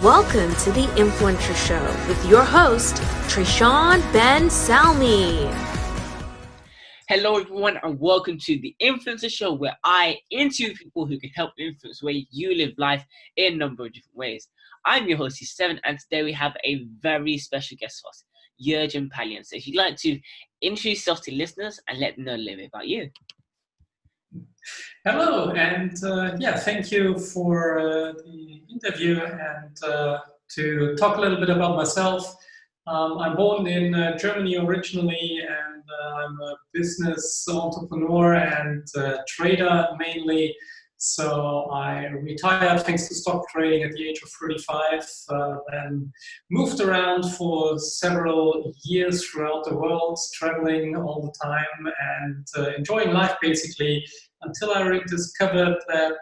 Welcome to the Influencer Show with your host, Trishawn Ben Salmi. Hello everyone and welcome to the Influencer Show, where I interview people who can help influence the way you live life in a number of different ways. I'm your host, Seven, and today we have a very special guest host, Juergen Pallien. So if you'd like to introduce yourself to listeners and let them know a little bit about you. Hello, and thank you for the interview and to talk a little bit about myself. I'm born in Germany originally, and I'm a business entrepreneur and trader mainly. So I retired thanks to stock trading at the age of 35, then moved around for several years throughout the world, traveling all the time and enjoying life basically, until I discovered that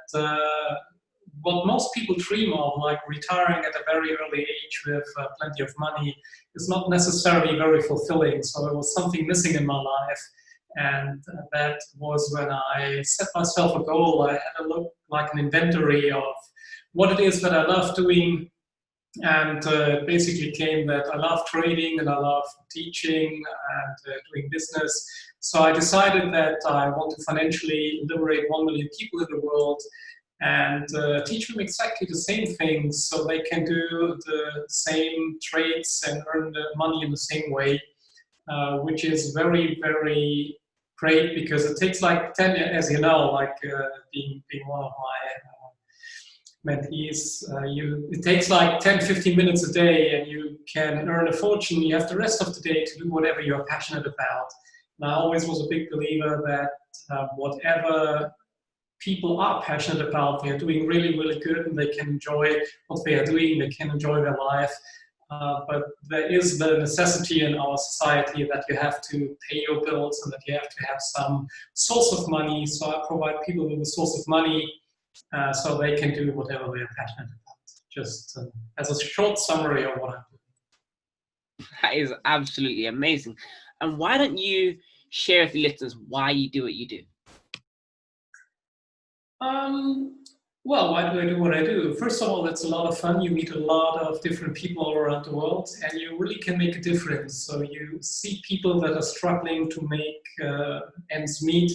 what most people dream of, like retiring at a very early age with plenty of money, is not necessarily very fulfilling. So there was something missing in my life. And that was when I set myself a goal. I had a look like an inventory of what it is that I love doing. And basically came that I love trading and I love teaching and doing business. So I decided that I want to financially liberate 1 million people in the world and teach them exactly the same things so they can do the same trades and earn the money in the same way, which is very, very great because it takes like 10, as you know, like being one of my mentees, it takes like 10-15 minutes a day and you can earn a fortune. You have the rest of the day to do whatever you're passionate about. And I always was a big believer that whatever people are passionate about, they're doing really, really good and they can enjoy what they are doing, they can enjoy their life. But there is the necessity in our society that you have to pay your bills and that you have to have some source of money. So I provide people with a source of money so they can do whatever they are passionate about. Just as a short summary of what I'm doing. That is absolutely amazing. And why don't you share with the listeners why you do what you do? Well, why do I do what I do? First of all, it's a lot of fun. You meet a lot of different people all around the world, and you really can make a difference. So you see people that are struggling to make ends meet,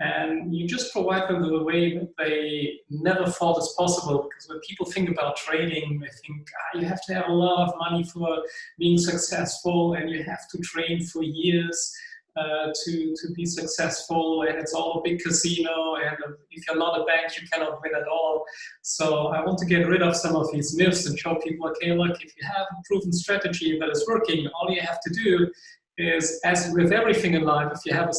and you just provide them with a way that they never thought is possible. Because when people think about trading, they think you have to have a lot of money for being successful, and you have to train for years to be successful, and it's all a big casino, and if you're not a bank you cannot win at all. So I want to get rid of some of these myths and show people, okay, look, if you have a proven strategy that is working, all you have to do is, as with everything in life, if you have a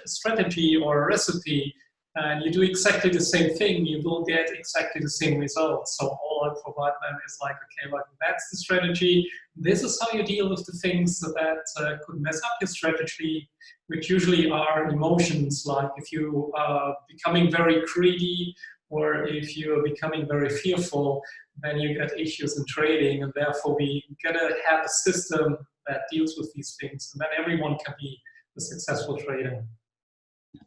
strategy or a recipe and you do exactly the same thing, you will get exactly the same results. So all I provide them is like, okay, like that's the strategy. This is how you deal with the things that could mess up your strategy, which usually are emotions, like if you are becoming very greedy or if you're becoming very fearful, then you get issues in trading, and therefore we gotta have a system that deals with these things, and then everyone can be a successful trader.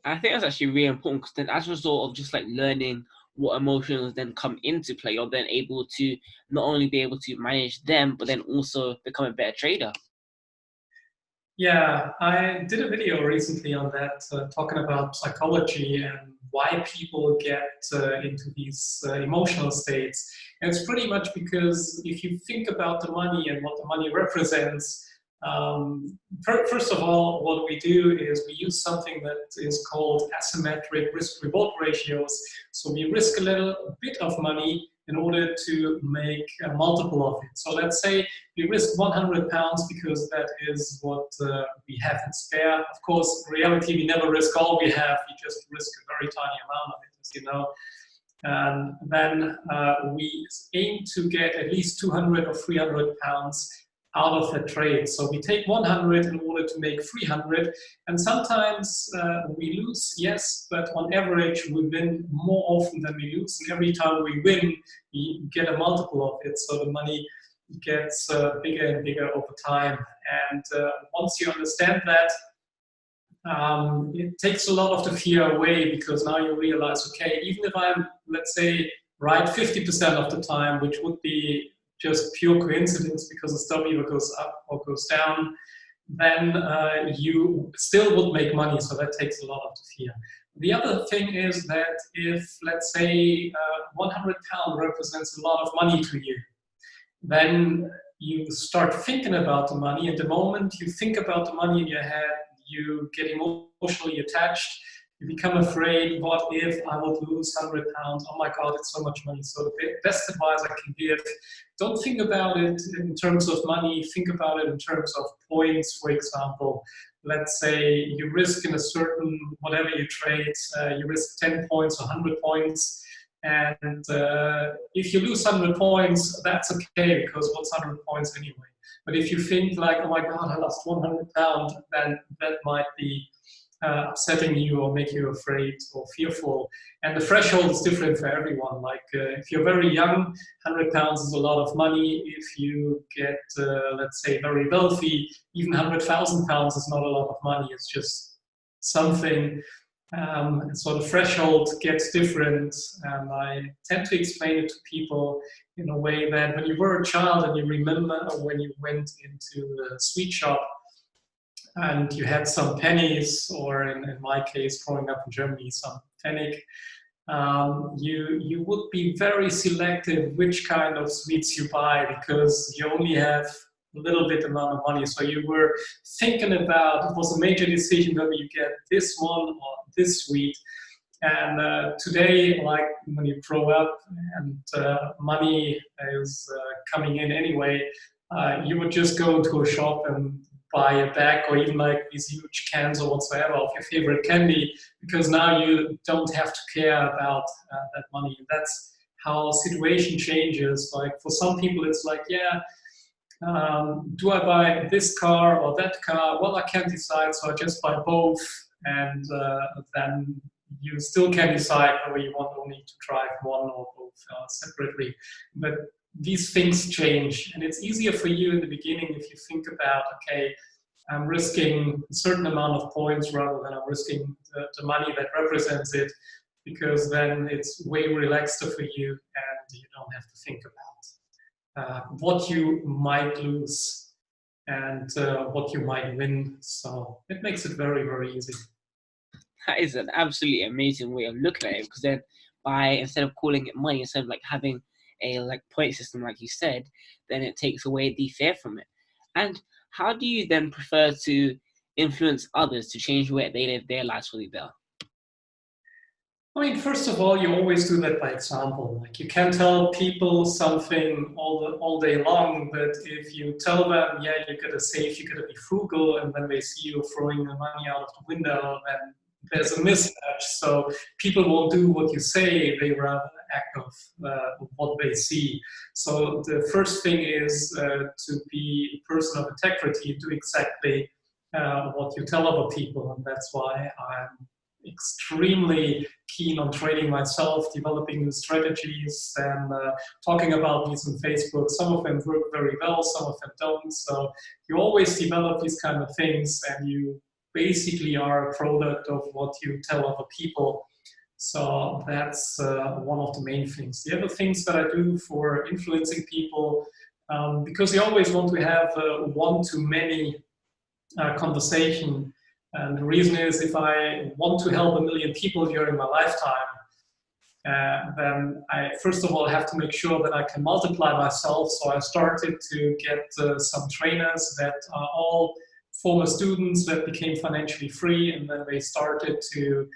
I think that's actually really important, because then as a result of just like learning what emotions then come into play, you're then able to not only be able to manage them, but then also become a better trader. Yeah, I did a video recently on that, talking about psychology and why people get into these emotional states. And it's pretty much because if you think about the money and what the money represents, first of all, what we do is we use something that is called asymmetric risk-reward ratios. So we risk a little bit of money in order to make a multiple of it. So let's say we risk 100 pounds because that is what we have in spare. Of course, in reality, we never risk all we have. We just risk a very tiny amount of it, as you know. And then we aim to get at least 200 or 300 pounds out of the trade. So we take 100 in order to make 300, and sometimes we lose, yes, but on average we win more often than we lose, and every time we win we get a multiple of it, so the money gets bigger and bigger over time. And once you understand that, it takes a lot of the fear away, because now you realize, okay, even if I'm, let's say, right 50% of the time, which would be just pure coincidence because the stock either goes up or goes down, then you still would make money. So that takes a lot of the fear. The other thing is that if, let's say, £100 represents a lot of money to you, then you start thinking about the money. And the moment you think about the money in your head, you get emotionally attached. You become afraid, what if I would lose £100? Oh my God, it's so much money. So the best advice I can give, don't think about it in terms of money, think about it in terms of points, for example. Let's say you risk in a certain, whatever you trade, you risk 10 points or 100 points. And if you lose 100 points, that's okay, because what's 100 points anyway? But if you think like, oh my God, I lost £100, then that might be upsetting you or make you afraid or fearful. And the threshold is different for everyone. Like if you're very young, £100 is a lot of money. If you get, let's say, very wealthy, even £100,000 is not a lot of money. It's just something. So the threshold gets different. I tend to explain it to people in a way that when you were a child and you remember when you went into a sweet shop and you had some pennies, or in my case, growing up in Germany, some pfennig, you would be very selective which kind of sweets you buy, because you only have a little bit amount of money. So you were thinking about, it was a major decision whether you get this one or this sweet. And today, like when you grow up and money is coming in anyway, you would just go into a shop and buy a bag, or even like these huge cans or whatsoever of your favorite candy, because now you don't have to care about that money. And that's how situation changes. Like for some people, it's like, yeah, do I buy this car or that car? Well, I can't decide, so I just buy both. And then you still can decide whether you want only to drive one or both separately. But these things change, and it's easier for you in the beginning if you think about, okay, I'm risking a certain amount of points rather than I'm risking the money that represents it, because then it's way relaxed for you and you don't have to think about what you might lose and what you might win. So it makes it very, very easy. That is an absolutely amazing way of looking at it, because then instead of calling it money, instead of like having a like point system like you said, then it takes away the fear from it. And how do you then prefer to influence others to change the way they live their lives for the better? I mean, first of all, you always do that by example. Like you can tell people something all day long, but if you tell them, yeah, you gotta save, you gotta be frugal, and then they see you throwing the money out of the window, then there's a mismatch. So people won't do what you say, they rather act of what they see. So the first thing is to be a person of integrity, do exactly what you tell other people. And that's why I'm extremely keen on training myself, developing new strategies, and talking about these on Facebook. Some of them work very well, some of them don't. So you always develop these kind of things, and you basically are a product of what you tell other people. So that's one of the main things. The other things that I do for influencing people, because you always want to have a one-to-many conversation. And the reason is, if I want to help 1 million people during my lifetime, then I first of all have to make sure that I can multiply myself. So I started to get some trainers that are all former students that became financially free, and then they started to,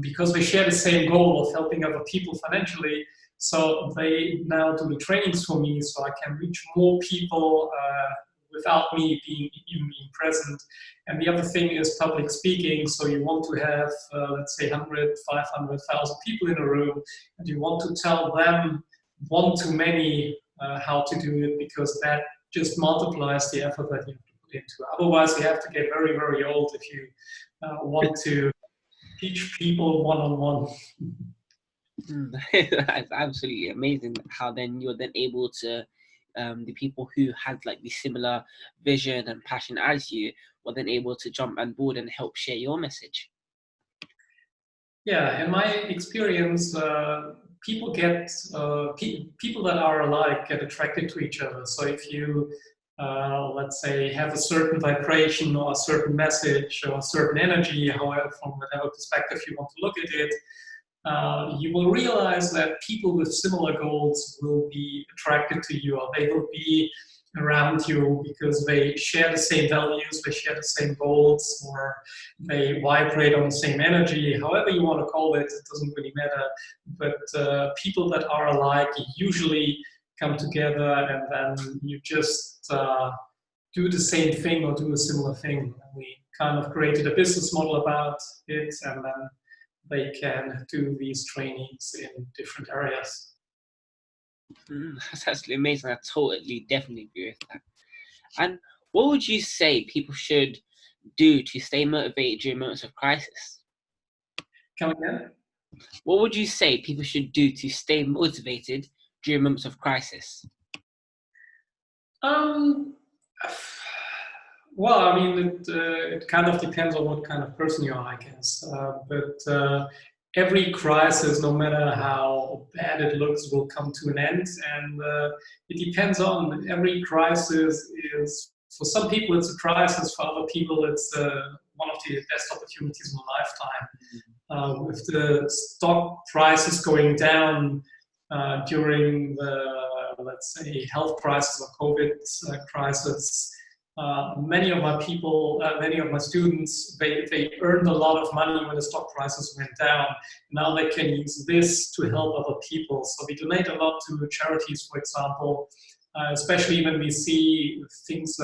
because they share the same goal of helping other people financially, so they now do the trainings for me, so I can reach more people without me even being present. And the other thing is public speaking. So you want to have, let's say, 100, 500,000 people in a room, and you want to tell them one-to-many how to do it, because that just multiplies the effort that you have to put into. Otherwise, you have to get very, very old if you want to teach people one-on-one. That's absolutely amazing how then you're then able to the people who had like the similar vision and passion as you were then able to jump on board and help share your message. Yeah, in my experience, people get people that are alike get attracted to each other. So if you let's say have a certain vibration or a certain message or a certain energy, however, from whatever perspective you want to look at it, you will realize that people with similar goals will be attracted to you, or they will be around you because they share the same values, they share the same goals, or they vibrate on the same energy. However you want to call it, it doesn't really matter. But people that are alike usually come together, and then you just do the same thing or do a similar thing. We kind of created a business model about it, and then they can do these trainings in different areas. That's absolutely amazing. I totally, definitely agree with that. And what would you say people should do to stay motivated during moments of crisis? Come again? What would you say people should do to stay motivated during moments of crisis? Well, I mean, it kind of depends on what kind of person you are, I guess. But every crisis, no matter how bad it looks, will come to an end. And it depends on, every crisis is, for some people it's a crisis, for other people it's one of the best opportunities in a lifetime. With the stock prices going down during the, let's say, health crisis or COVID crisis, many of my students, they earned a lot of money when the stock prices went down. Now they can use this to help other people. So we donate a lot to charities, for example, especially when we see things,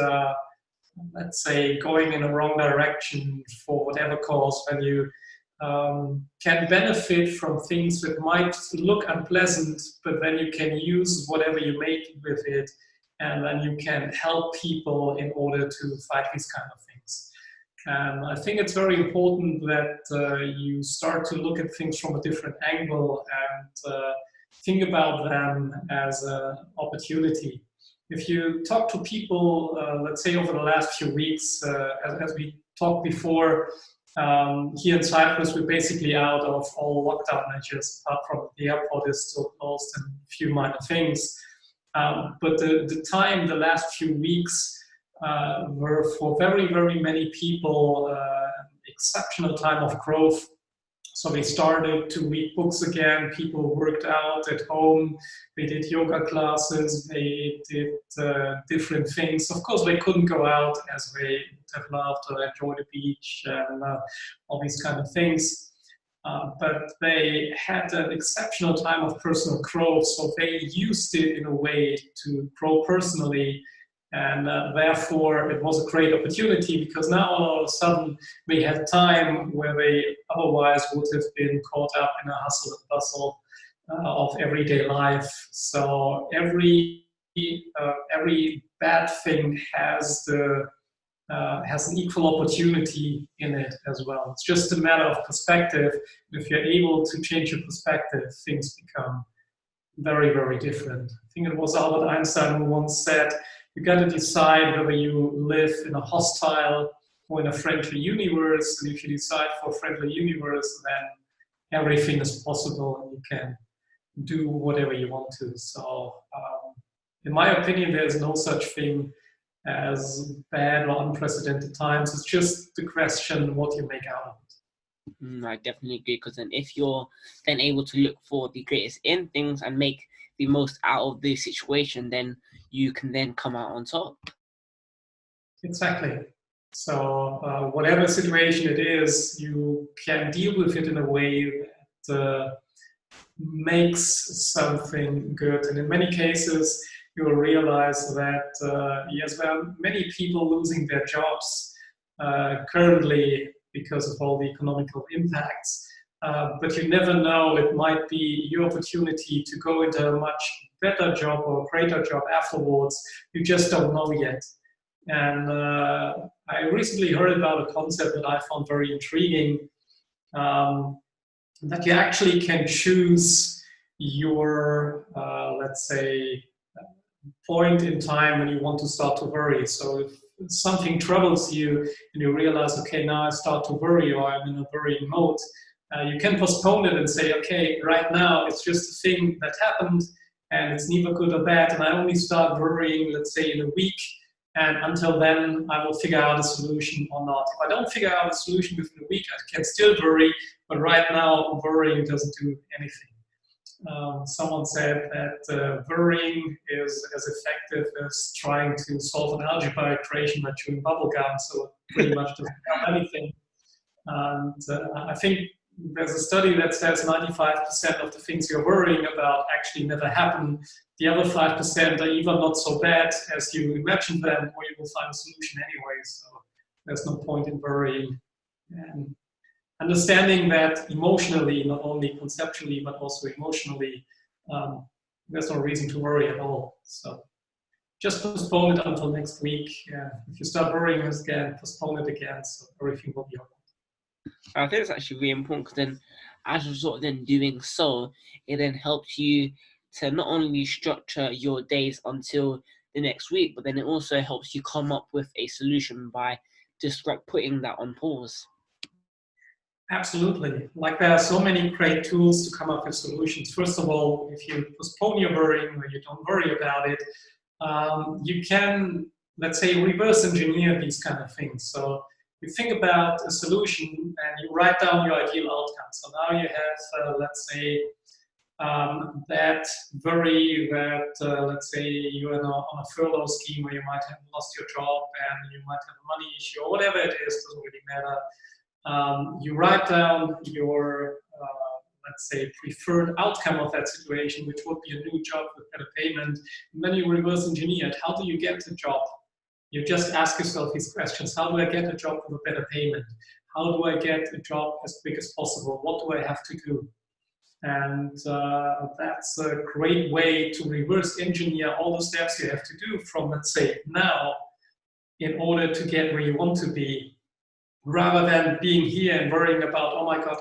let's say, going in a wrong direction for whatever cause, when you can benefit from things that might look unpleasant, but then you can use whatever you make with it, and then you can help people in order to fight these kind of things. And I think it's very important that you start to look at things from a different angle and think about them as an opportunity. If you talk to people, let's say over the last few weeks, as we talked before, here in Cyprus, we're basically out of all lockdown measures, apart from the airport is still closed and a few minor things. But the last few weeks were for very, very many people exceptional time of growth. So they started to read books again, people worked out at home, they did yoga classes, they did different things. Of course, they couldn't go out as they would have loved or enjoy the beach and all these kind of things. But they had an exceptional time of personal growth, so they used it in a way to grow personally, and therefore it was a great opportunity, because now all of a sudden they had time where they otherwise would have been caught up in a hustle and bustle of everyday life. So every bad thing has an equal opportunity in it as well. It's just a matter of perspective. If you're able to change your perspective, things become very, very different. I think it was Albert Einstein who once said, you got to decide whether you live in a hostile or in a friendly universe. And if you decide for a friendly universe, then everything is possible and you can do whatever you want to. So in my opinion, there's no such thing as bad or unprecedented times. It's just the question what you make out of it. I definitely agree, because then if you're then able to look for the greatest in things and make the most out of the situation, then you can then come out on top. Exactly. So whatever situation it is, you can deal with it in a way that makes something good. And in many cases, you will realize that, yes, there are many people losing their jobs currently because of all the economical impacts. But you never know, it might be your opportunity to go into a much better job or greater job afterwards. You just don't know yet. And I recently heard about a concept that I found very intriguing, that you actually can choose your, let's say, point in time when you want to start to worry. So if something troubles you and you realize, okay, now I start to worry, or I'm in a worrying mode, You can postpone it and say, okay, right now it's just a thing that happened and it's neither good or bad, and I only start worrying, let's say, in a week, and until then I will figure out a solution or not. If I don't figure out a solution within a week, I can still worry, but right now worrying doesn't do anything. Someone said that worrying is as effective as trying to solve an algebra equation by chewing bubble gum, so it pretty much doesn't help anything. And I think there's a study that says 95% of the things you're worrying about actually never happen. The other 5% are either not so bad as you imagine them, or you will find a solution anyway, so there's no point in worrying. And understanding that emotionally, not only conceptually, but also emotionally, there's no reason to worry at all. So just postpone it until next week. If you start worrying again, postpone it again, so everything will be okay. I think it's actually really important, because then as a result of then doing so, it then helps you to not only structure your days until the next week, but then it also helps you come up with a solution by just like putting that on pause. Absolutely. Like, there are so many great tools to come up with solutions. First of all, if you postpone your worrying or you don't worry about it, you can, let's say, reverse engineer these kind of things. So you think about a solution and you write down your ideal outcome. So now you have, let's say, that worry that, let's say, you're on a furlough scheme, where you might have lost your job and you might have a money issue, or whatever it is, doesn't really matter. You write down your, let's say, preferred outcome of that situation, which would be a new job with better payment, and then you reverse engineer it. How do you get the job? You just ask yourself these questions. How do I get a job with a better payment? How do I get a job as quick as possible? What do I have to do? And that's a great way to reverse engineer all the steps you have to do from, let's say, now, in order to get where you want to be, rather than being here and worrying about, oh my God,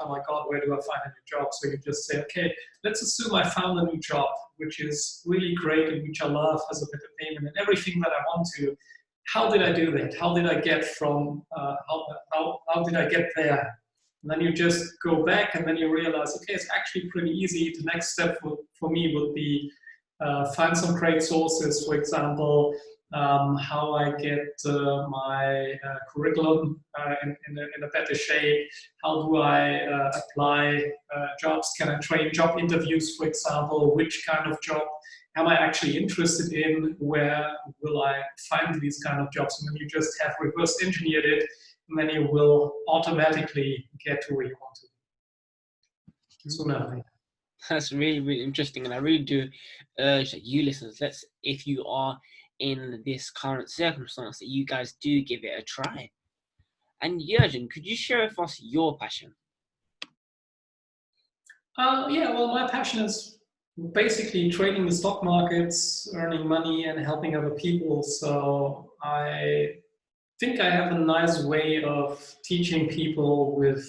where do I find a new job? So you just say, okay, let's assume I found a new job, which is really great and which I love, has a better payment and everything that I want to. How did I do that? How did I get from, how did I get there? And then you just go back and then you realize, okay, it's actually pretty easy. The next step for me would be find some great sources, for example, how I get my curriculum in a better shape, how do I apply jobs, can I train job interviews, for example, which kind of job am I actually interested in, where will I find these kind of jobs, and then you just have reverse engineered it, and then you will automatically get to where you want to be sooner or later. That's really, really interesting, and I really do urge that you listeners, if you are in this current circumstance, that you guys do give it a try. And Juergen, could you share with us your passion? Yeah, well, my passion is basically trading the stock markets, earning money and helping other people. So I think I have a nice way of teaching people with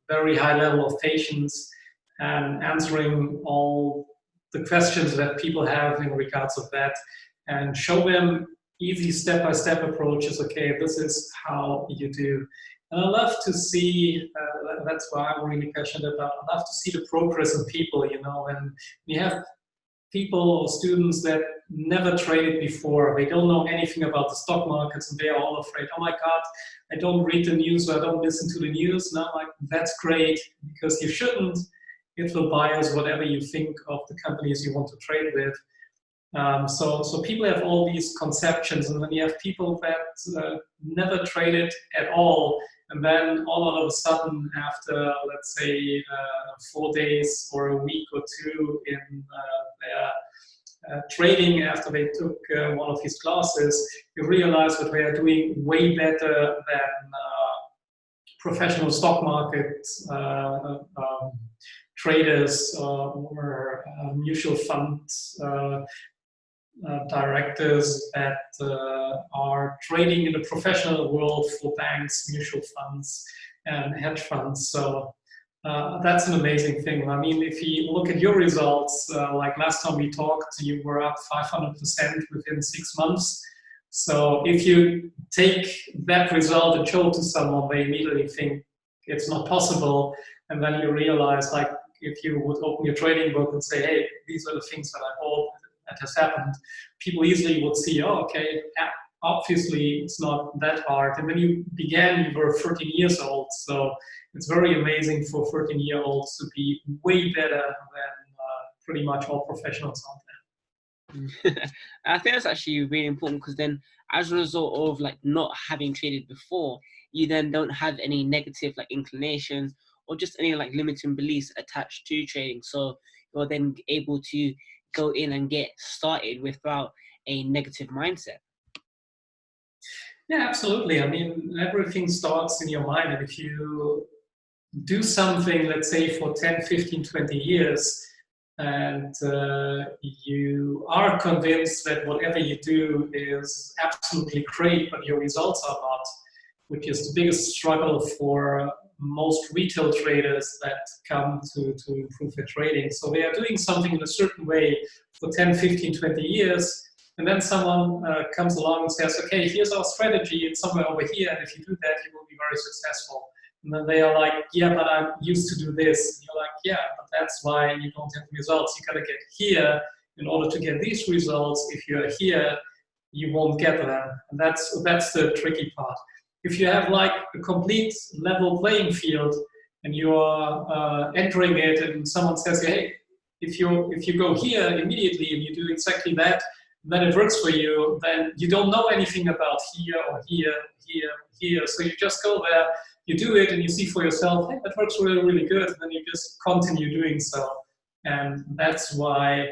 very high level of patience and answering all the questions that people have in regards of that, and show them easy step-by-step approaches. Okay, this is how you do. And I love to see, that's why I'm really passionate about, I love to see the progress in people, you know, and we have people or students that never traded before. They don't know anything about the stock markets and they are all afraid, oh my God, I don't read the news or I don't listen to the news. And I'm like, that's great, because you shouldn't. It will bias whatever you think of the companies you want to trade with. So people have all these conceptions, and then you have people that never traded at all, and then all of a sudden, after, let's say, 4 days or a week or two in their trading, after they took one of these classes, you realize that they are doing way better than professional stock market traders or mutual funds directors that are trading in the professional world for banks, mutual funds, and hedge funds. So that's an amazing thing. I mean, if you look at your results, like last time we talked, you were up 500% within 6 months. So if you take that result and show it to someone, they immediately think it's not possible. And then you realize, like, if you would open your trading book and say, hey, these are the things that I bought, that has happened, people easily would see, oh, okay, obviously it's not that hard. And when you began, you were 13 years old. So it's very amazing for 13-year-olds to be way better than pretty much all professionals out there. I think that's actually really important, because then as a result of like not having traded before, you then don't have any negative like inclinations or just any like limiting beliefs attached to trading. So you're then able to go in and get started without a negative mindset. Yeah, absolutely. I mean, everything starts in your mind. And if you do something, let's say for 10, 15, 20 years, and you are convinced that whatever you do is absolutely great, but your results are not, which is the biggest struggle for most retail traders that come to improve their trading. So they are doing something in a certain way for 10, 15, 20 years, and then someone comes along and says, okay, here's our strategy, it's somewhere over here, and if you do that, you will be very successful. And then they are like, yeah, but I'm used to do this. And you're like, yeah, but that's why you don't have results. You gotta get here in order to get these results. If you're here, you won't get them. And that's the tricky part. If you have like a complete level playing field and you're entering it, and someone says, hey, if you go here immediately and you do exactly that, then it works for you, then you don't know anything about here or here, here, here. So you just go there, you do it, and you see for yourself, hey, that works really, really good. And then you just continue doing so. And that's why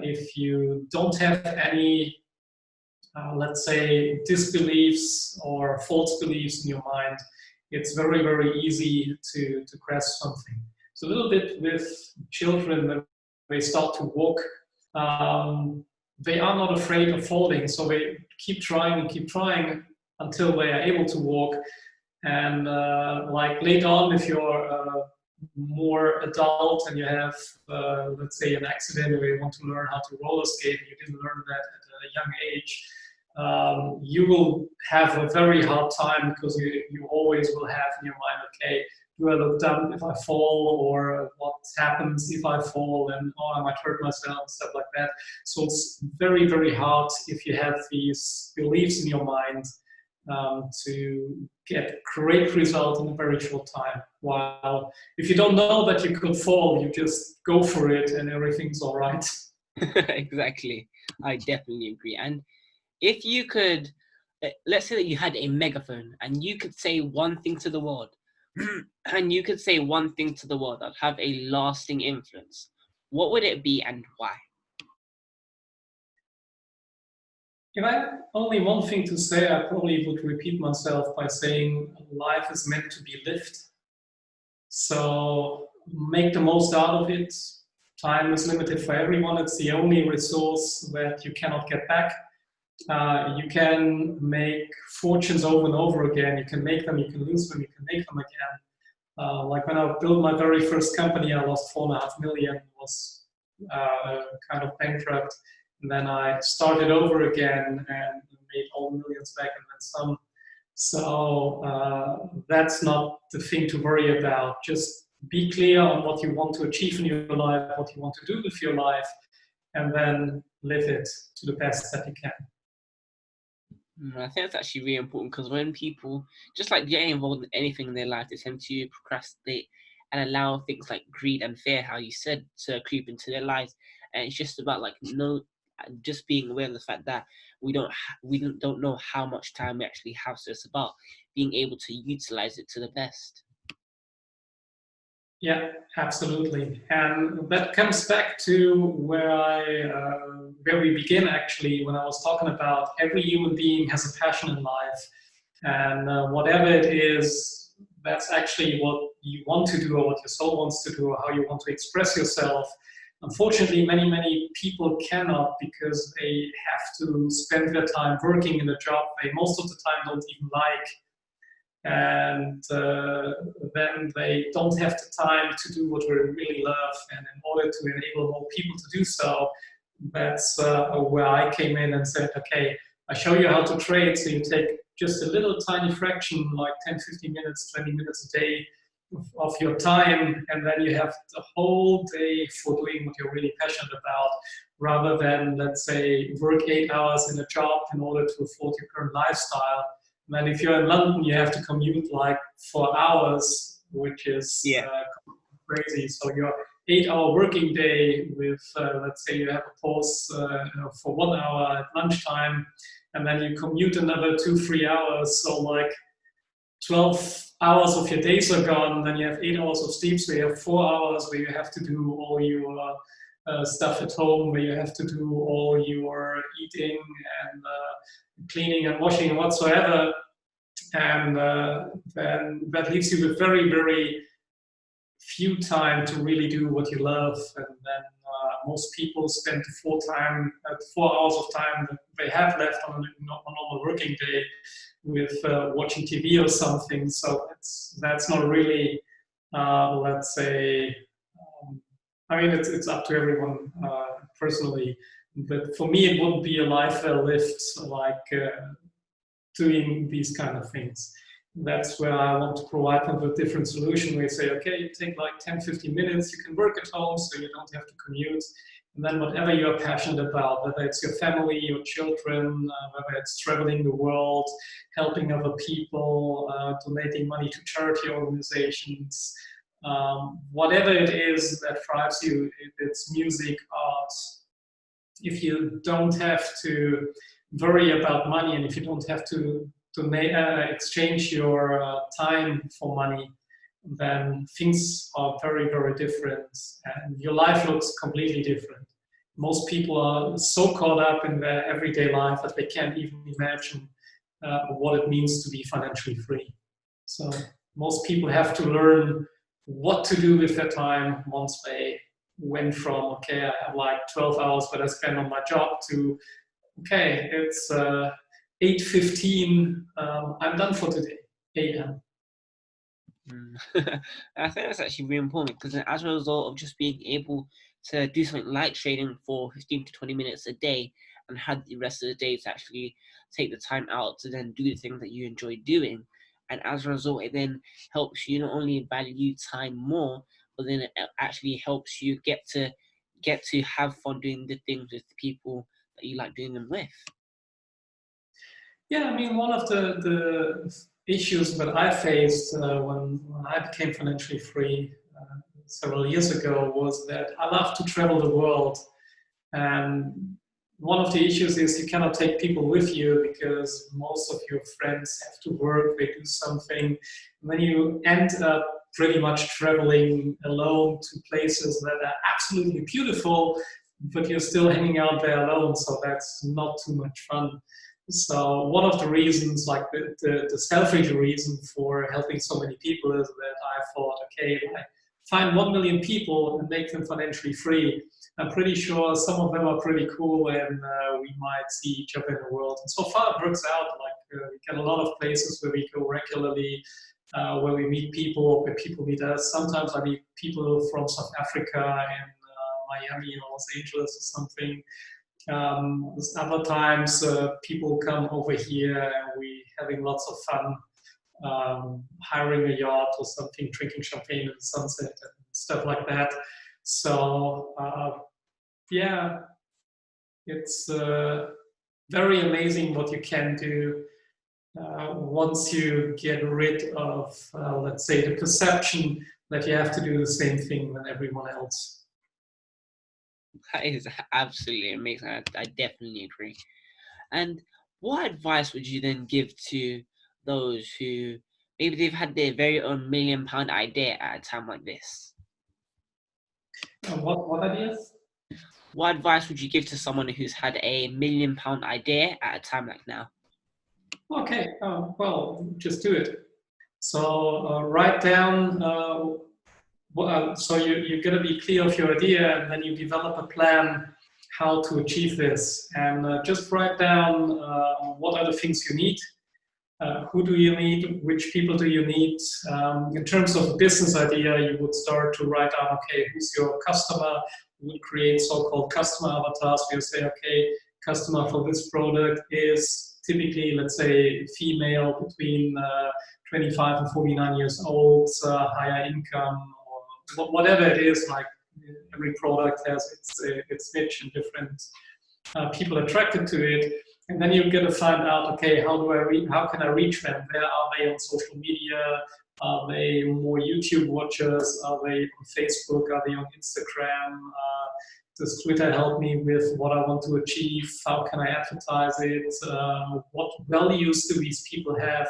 if you don't have any, let's say, disbeliefs or false beliefs in your mind, it's very, very easy to grasp something. So a little bit with children, when they start to walk, they are not afraid of falling. So they keep trying and keep trying until they are able to walk. And like later on, if you're more adult and you have, let's say, an accident, or you want to learn how to roller skate and you didn't learn that at a young age, you will have a very hard time, because you always will have in your mind, okay, do I look dumb if I fall, or what happens if I fall, and oh, I might hurt myself and stuff like that. So it's very, very hard if you have these beliefs in your mind to get great result in a very short time. While if you don't know that you could fall, you just go for it and everything's all right. Exactly. I definitely agree. And if you could, let's say that you had a megaphone and you could say one thing to the world, and you could say one thing to the world that would have a lasting influence, what would it be and why? If I had only one thing to say, I probably would repeat myself by saying life is meant to be lived. So make the most out of it. Time is limited for everyone. It's the only resource that you cannot get back. You can make fortunes over and over again. You can make them, you can lose them, you can make them again. Like when I built my very first company, I lost 4.5 million, was kind of bankrupt. And then I started over again and made all the millions back and then some. So that's not the thing to worry about. Just be clear on what you want to achieve in your life, what you want to do with your life, and then live it to the best that you can. I think that's actually really important, because when people just like getting involved in anything in their life, they tend to procrastinate and allow things like greed and fear, how you said, to creep into their lives. And it's just about like just being aware of the fact that we don't know how much time we actually have. So it's about being able to utilize it to the best. Yeah, absolutely. And that comes back to where we begin, actually, when I was talking about every human being has a passion in life. And whatever it is, that's actually what you want to do, or what your soul wants to do, or how you want to express yourself. Unfortunately, many people cannot, because they have to spend their time working in a job they most of the time don't even like. And then they don't have the time to do what they really love. And in order to enable more people to do so, that's where I came in and said, okay, I show you how to trade. So you take just a little tiny fraction, like 10, 15 minutes, 20 minutes a day, of your time, and then you have the whole day for doing what you're really passionate about, rather than, let's say, work 8 hours in a job in order to afford your current lifestyle. And then if you're in London, you have to commute like 4 hours, which is crazy. So your 8-hour working day with, let's say you have a pause for 1 hour at lunchtime, and then you commute another 2-3 hours. So like 12 hours of your days are gone, then you have 8 hours of sleep, so you have 4 hours where you have to do all your stuff at home, where you have to do all your eating and cleaning and washing and whatsoever. And then that leaves you with very, very few time to really do what you love. And then most people spend 4 hours of time that they have left on a normal working day with watching TV or something. So that's not really, let's say, I mean, it's up to everyone personally. But for me, it wouldn't be a life well lived, like doing these kind of things. That's where I want to provide them with a different solution where you say, okay, you take like 10-15 minutes, you can work at home so you don't have to commute. And then whatever you're passionate about, whether it's your family, your children, whether it's traveling the world, helping other people, donating money to charity organizations, whatever it is that drives you, if it's music, art, if you don't have to worry about money and if you don't have to exchange your time for money, then things are very, very different and your life looks completely different. Most people are so caught up in their everyday life that they can't even imagine what it means to be financially free. So most people have to learn what to do with their time once they went from, okay, I have like 12 hours that I spend on my job to, okay, it's 8:15, I'm done for today, a.m. I think that's actually really important because as a result of just being able to do something like trading for 15 to 20 minutes a day and have the rest of the day to actually take the time out to then do the things that you enjoy doing. And as a result, it then helps you not only value time more, but then it actually helps you get to have fun doing the things with the people that you like doing them with. Yeah, I mean, one of the issues that I faced when I became financially free several years ago was that I love to travel the world. And one of the issues is you cannot take people with you because most of your friends have to work, they do something. And then you end up pretty much traveling alone to places that are absolutely beautiful, but you're still hanging out there alone, so that's not too much fun. So one of the reasons, like the selfish reason for helping so many people is that I thought, okay, if I find 1 million people and make them financially free, I'm pretty sure some of them are pretty cool and we might see each other in the world. And so far it works out. Like we get a lot of places where we go regularly, where we meet people, where people meet us. Sometimes I meet people from South Africa and Miami or Los Angeles or something. Other times people come over here and we having lots of fun, hiring a yacht or something, drinking champagne at the sunset and stuff like that. So yeah, it's very amazing what you can do once you get rid of, let's say, the perception that you have to do the same thing than everyone else. That is absolutely amazing. I definitely agree. And what advice would you then give to those who maybe they've had their very own £1 million idea at a time like this? What ideas? What advice would you give to someone who's had a £1 million idea at a time like now? Okay, well, just do it. So write down, so you're going to be clear of your idea and then you develop a plan how to achieve this. And just write down what are the things you need, who do you need, which people do you need. In terms of business idea, you would start to write down, okay, who's your customer? You would create so-called customer avatars where you say, okay, customer for this product is typically, let's say, female between 25 and 49 years old, higher income, or whatever it is. Like every product has its niche and different people attracted to it. And then you're going to find out, okay, how can I reach them? Where are they on social media? Are they more YouTube watchers? Are they on Facebook? Are they on Instagram? Does Twitter help me with what I want to achieve? How can I advertise it? What values do these people have?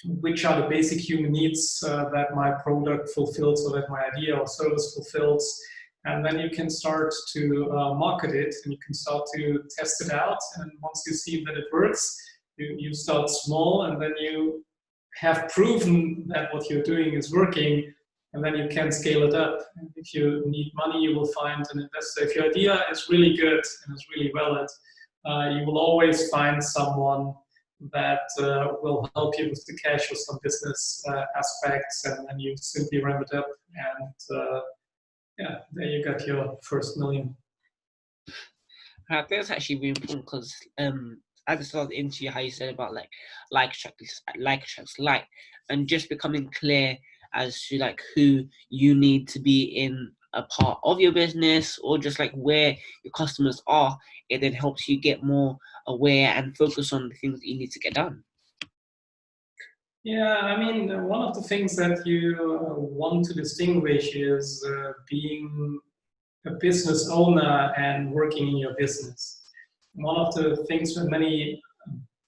Which are the basic human needs that my product fulfills or that my idea or service fulfills? And then you can start to market it, and you can start to test it out. And once you see that it works, you start small, and then you have proven that what you're doing is working, and then you can scale it up. And if you need money, you will find an investor. If your idea is really good and is really valid, you will always find someone that will help you with the cash or some business aspects, and then you simply ramp it up, and yeah, there you got your first million. I think that's actually really important because I just started into how you said about like attracts like, and just becoming clear as to like who you need to be in a part of your business, or just like where your customers are. It then helps you get more aware and focus on the things that you need to get done. Yeah, I mean, one of the things that you want to distinguish is being a business owner and working in your business. One of the things that many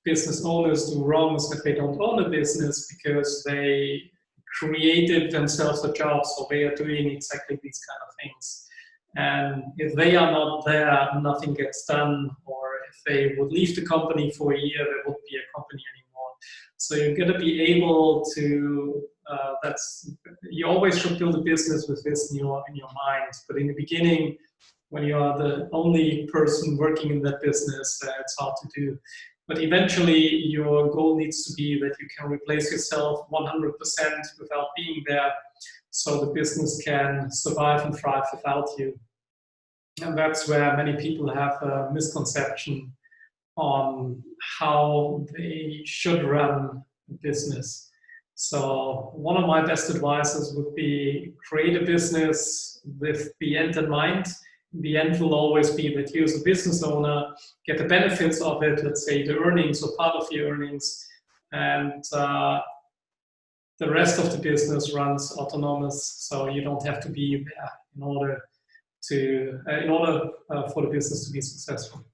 business owners do wrong is that they don't own a business because they created themselves a job, so they are doing exactly these kind of things. And if they are not there, nothing gets done, or if they would leave the company for a year, there wouldn't be a company anymore. So you're going to be able to, you always should build a business with this in your mind. But in the beginning, when you are the only person working in that business, it's hard to do. But eventually, your goal needs to be that you can replace yourself 100% without being there, so the business can survive and thrive without you. And that's where many people have a misconception on how they should run a business. So one of my best advices would be create a business with the end in mind. The end will always be that you as a business owner get the benefits of it, let's say the earnings or part of the earnings, and the rest of the business runs autonomous, so you don't have to be there in order for the business to be successful.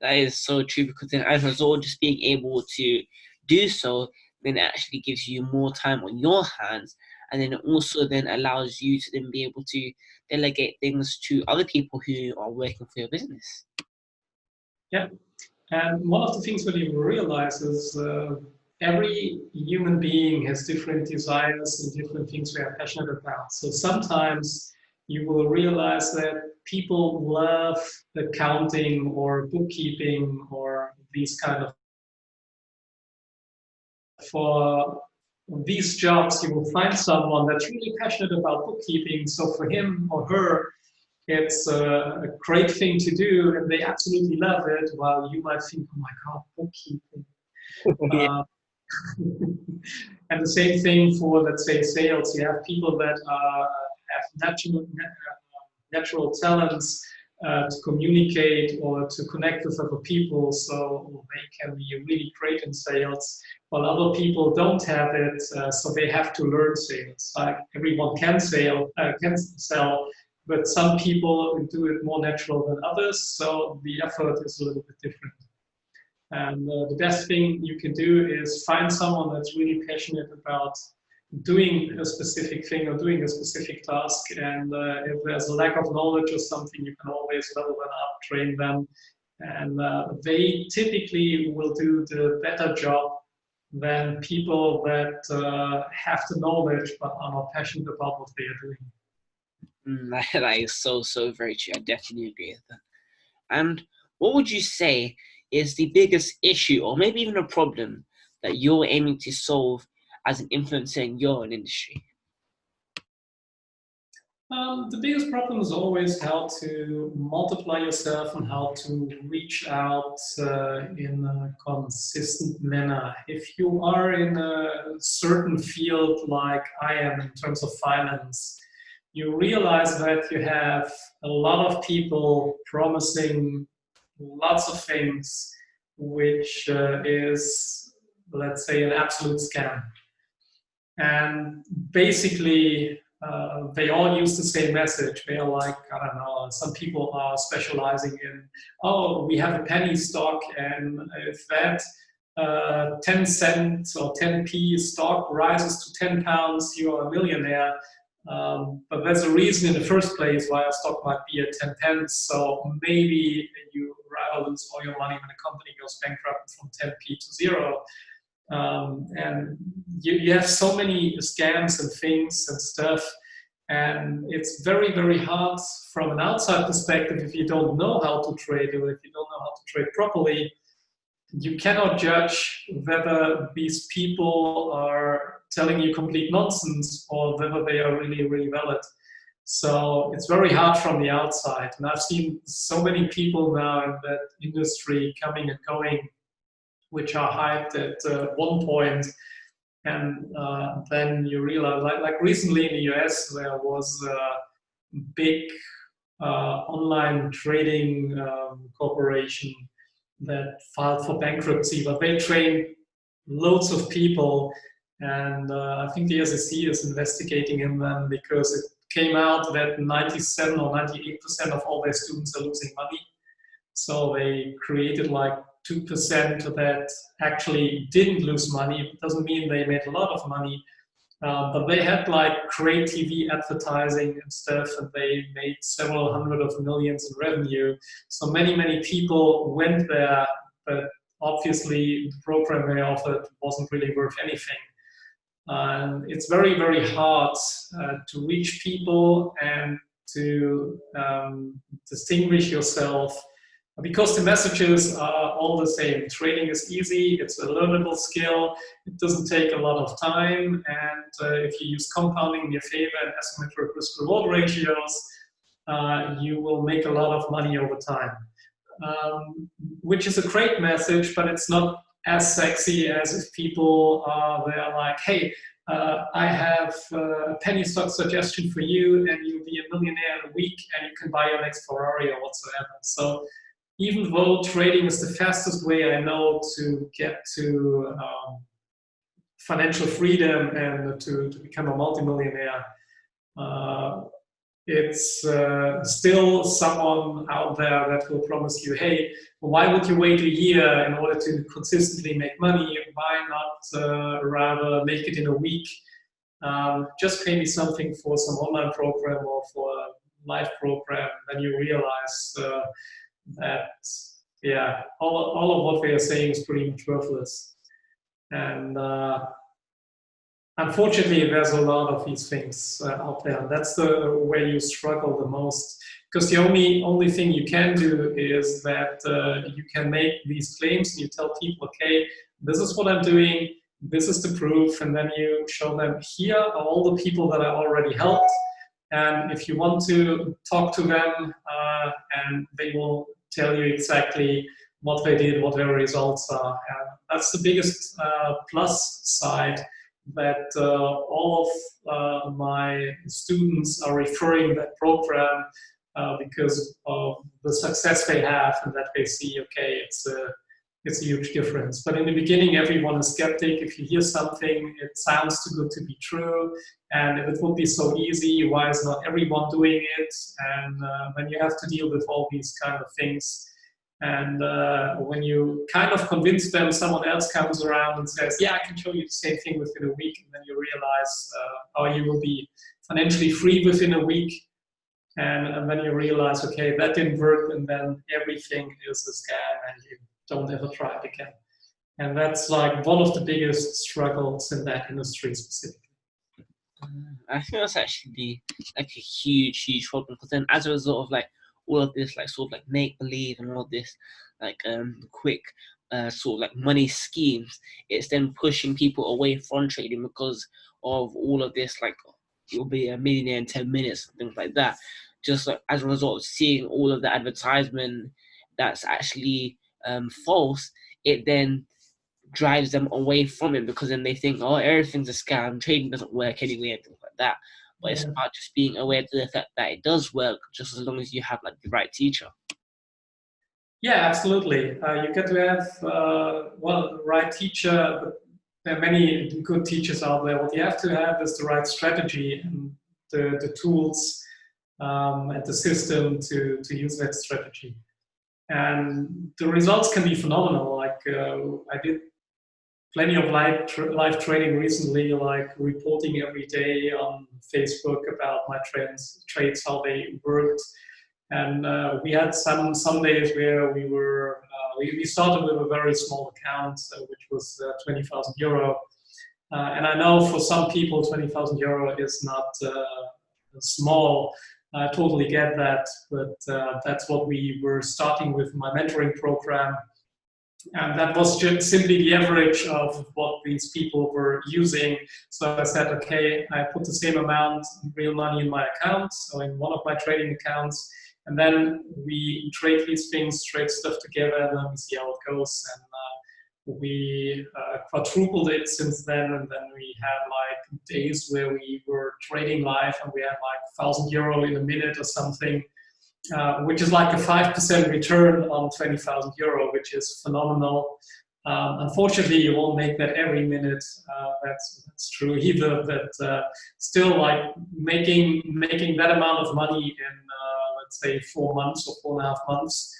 That is so true, because then as a result, just being able to do so, then it actually gives you more time on your hands, and then it also then allows you to then be able to delegate things to other people who are working for your business. Yeah, and one of the things that you realize is every human being has different desires and different things we are passionate about. So sometimes you will realize that people love accounting or bookkeeping or these kind of. For these jobs, you will find someone that's really passionate about bookkeeping. So for him or her, it's a great thing to do, and they absolutely love it, while you might think, oh my God, bookkeeping. And the same thing for, let's say, sales. You have people that have natural talents to communicate or to connect with other people, so they can be really great in sales, while other people don't have it, so they have to learn sales. Like everyone can sell, but some people do it more natural than others, so the effort is a little bit different. And the best thing you can do is find someone that's really passionate about doing a specific thing or doing a specific task, and if there's a lack of knowledge or something, you can always level them up, train them, and they typically will do the better job than people that have the knowledge but are not passionate about what they are doing. That is so very true. I definitely agree with that. And what would you say is the biggest issue, or maybe even a problem, that you're aiming to solve as an influencer in your own industry? The biggest problem is always how to multiply yourself and how to reach out in a consistent manner. If you are in a certain field like I am in terms of finance, you realize that you have a lot of people promising lots of things, which is, let's say, an absolute scam. And basically, they all use the same message. They are like, I don't know, some people are specializing in, oh, we have a penny stock, and if that 10 cents or 10p stock rises to £10, you are a millionaire. But there's a reason in the first place why a stock might be at 10 pence. So maybe you rather lose all your money when a company goes bankrupt from 10p to zero. And you have so many scams and things and stuff, and it's very, very hard from an outside perspective. If you don't know how to trade, or if you don't know how to trade properly, you cannot judge whether these people are telling you complete nonsense or whether they are really, really valid. So it's very hard from the outside, and I've seen so many people now in that industry coming and going, which are hyped at one point, and then you realize, like recently in the US, there was a big online trading corporation that filed for bankruptcy, but they trained loads of people, and I think the SEC is investigating in them because it came out that 97 or 98% of all their students are losing money. So they created like 2% that actually didn't lose money. It doesn't mean they made a lot of money, but they had like great TV advertising and stuff, and they made several hundred of millions in revenue. So many people went there, but obviously the program they offered wasn't really worth anything. And it's very, very hard to reach people and to distinguish yourself, because the messages are all the same. Trading is easy, it's a learnable skill, it doesn't take a lot of time, and if you use compounding in your favor and asymmetric risk-reward ratios, you will make a lot of money over time. Which is a great message, but it's not as sexy as if people they're like, hey, I have a penny stock suggestion for you, and you'll be a millionaire in a week, and you can buy your next Ferrari or whatsoever. So even though trading is the fastest way I know to get to financial freedom and to become a multimillionaire, it's still someone out there that will promise you, hey, why would you wait a year in order to consistently make money? Why not rather make it in a week? Just pay me something for some online program or for a live program. Then you realize that, yeah, all of what they are saying is pretty much worthless. And unfortunately, there's a lot of these things out there. And that's the way you struggle the most. Because the only thing you can do is that you can make these claims and you tell people, okay, this is what I'm doing, this is the proof, and then you show them, here are all the people that I already helped. And if you want to talk to them, and they will tell you exactly what they did, what their results are. And that's the biggest plus side, that all of my students are referring that program because of the success they have, and that they see, okay, it's a huge difference. But in the beginning, everyone is skeptic. If you hear something, it sounds too good to be true. And if it would be so easy, why is not everyone doing it? And then you have to deal with all these kind of things. And when you kind of convince them, someone else comes around and says, yeah, I can show you the same thing within a week. And then you realize how you will be financially free within a week. And then you realize, okay, that didn't work. And then everything is a scam and you don't ever try it again. And that's like one of the biggest struggles in that industry specifically. I think that's actually like a huge problem, because then as a result of like all of this like sort of like make believe and all this like quick sort of like money schemes, it's then pushing people away from trading because of all of this like you'll be a millionaire in 10 minutes, things like that. Just like, as a result of seeing all of the advertisement that's actually false, it then drives them away from it, because then they think, oh, everything's a scam, trading doesn't work anyway, and things like that. But it's about just being aware to the fact that it does work, just as long as you have like the right teacher. Yeah, absolutely. You get to have the right teacher. But there are many good teachers out there. What you have to have is the right strategy and the tools and the system to use that strategy. And the results can be phenomenal. Like I did plenty of live trading recently, like reporting every day on Facebook about my trades, how they worked. And we had some days where we started with a very small account, which was 20,000 euro. And I know for some people, 20,000 euro is not small. I totally get that, but that's what we were starting with my mentoring program. And that was just simply the average of what these people were using. So I said, okay, I put the same amount of real money in my account, so in one of my trading accounts, and then we trade these things, trade stuff together, and then we see how it goes. And we quadrupled it since then, and then we had like days where we were trading live, and we had like 1,000 euro in a minute or something. Which is like a 5% return on 20,000 euro, which is phenomenal. Unfortunately, you won't make that every minute. That's true either. But still, like making that amount of money in let's say 4 months or 4.5 months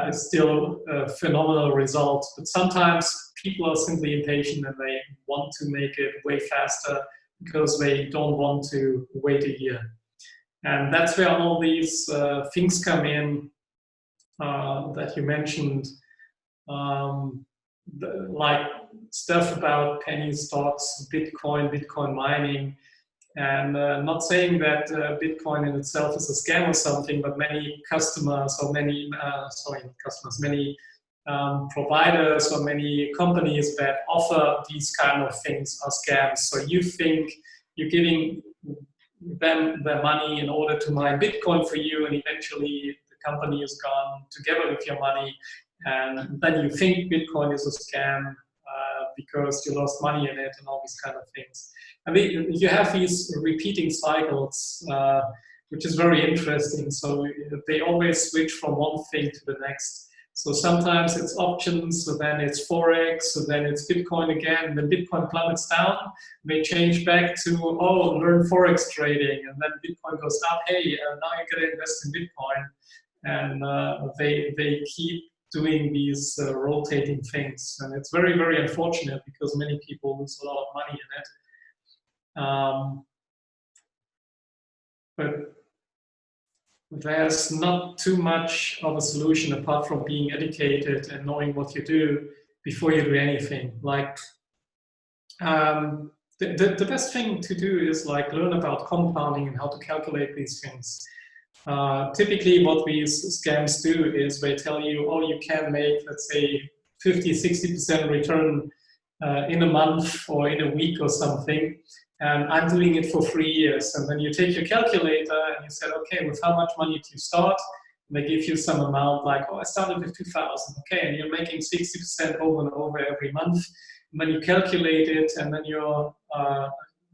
is still a phenomenal result. But sometimes people are simply impatient and they want to make it way faster because they don't want to wait a year. And that's where all these things come in that you mentioned, like stuff about penny stocks, Bitcoin mining, and not saying that Bitcoin in itself is a scam or something, but many customers or many providers or many companies that offer these kind of things are scams. So you think you're giving them their money in order to mine Bitcoin for you, and eventually the company is gone together with your money, and then you think Bitcoin is a scam because you lost money in it and all these kind of things. I mean, you have these repeating cycles, which is very interesting. So they always switch from one thing to the next. So sometimes it's options, so then it's Forex, so then it's Bitcoin again, then Bitcoin plummets down, they change back to, oh, learn Forex trading, and then Bitcoin goes up, hey, now you gotta invest in Bitcoin. And they keep doing these rotating things. And it's very, very unfortunate because many people lose a lot of money in it. But there's not too much of a solution apart from being educated and knowing what you do before you do anything. Like the best thing to do is like learn about compounding and how to calculate these things. Typically what these scams do is they tell you, oh, you can make, let's say, 50-60% return in a month or in a week or something. And I'm doing it for 3 years. And then you take your calculator and you say, okay, with how much money do you start? And they give you some amount like, oh, I started with 2,000. Okay, and you're making 60% over and over every month. And then you calculate it, and then you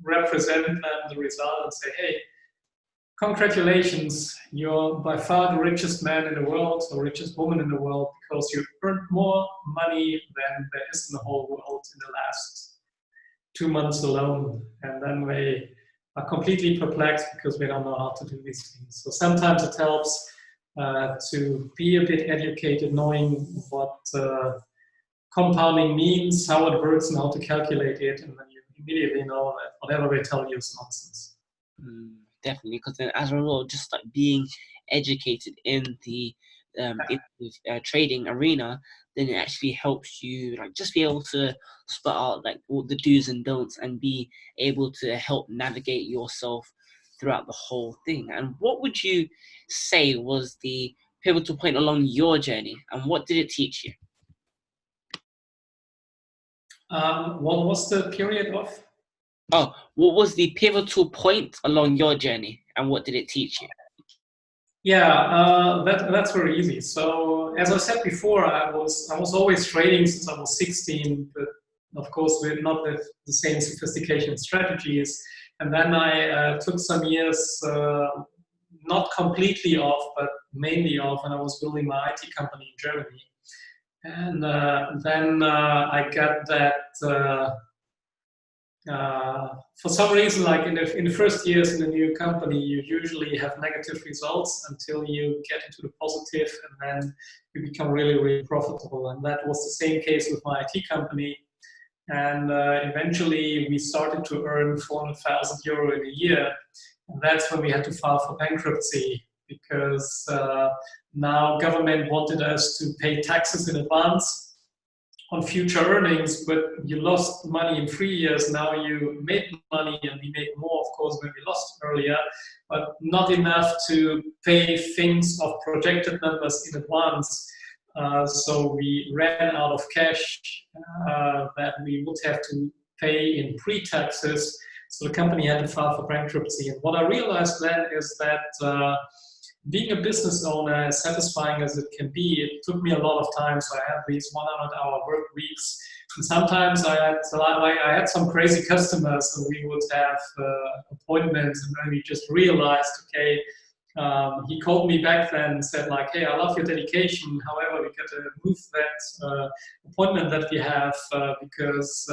represent them the result and say, hey, congratulations, you're by far the richest man in the world or richest woman in the world because you earned more money than there is in the whole world in the last 2 months alone. And then they are completely perplexed because they don't know how to do these things. So sometimes it helps to be a bit educated, knowing what compounding means, how it works, and how to calculate it, and then you immediately know that whatever they tell you is nonsense. Definitely, because then as a result, just like being educated in the trading arena, then it actually helps you like just be able to spot out like all the do's and don'ts and be able to help navigate yourself throughout the whole thing. And what would you say was the pivotal point along your journey, and what did it teach you? What was the period of? Oh, what was the pivotal point along your journey, and what did it teach you? Yeah, that's very easy. So as I said before, I was always trading since I was 16, but of course we're not with the same sophistication strategies. And then I took some years, not completely off, but mainly off, and I was building my IT company in Germany. And then I got that. For some reason, like in the first years in a new company, you usually have negative results until you get into the positive, and then you become really, really profitable. And that was the same case with my IT company. And eventually, we started to earn 400,000 euro in a year. And that's when we had to file for bankruptcy because now government wanted us to pay taxes in advance on future earnings, but you lost money in 3 years. Now you made money, and we made more, of course, when we lost earlier, but not enough to pay things of projected numbers in advance. So we ran out of cash that we would have to pay in pre-taxes. So the company had to file for bankruptcy. And what I realized then is that being a business owner, as satisfying as it can be, it took me a lot of time. So I had these 100-hour work weeks. And sometimes I had some crazy customers, and we would have appointments, and then we just realized, okay, he called me back then and said like, hey, I love your dedication. However, we got to move that appointment that we have because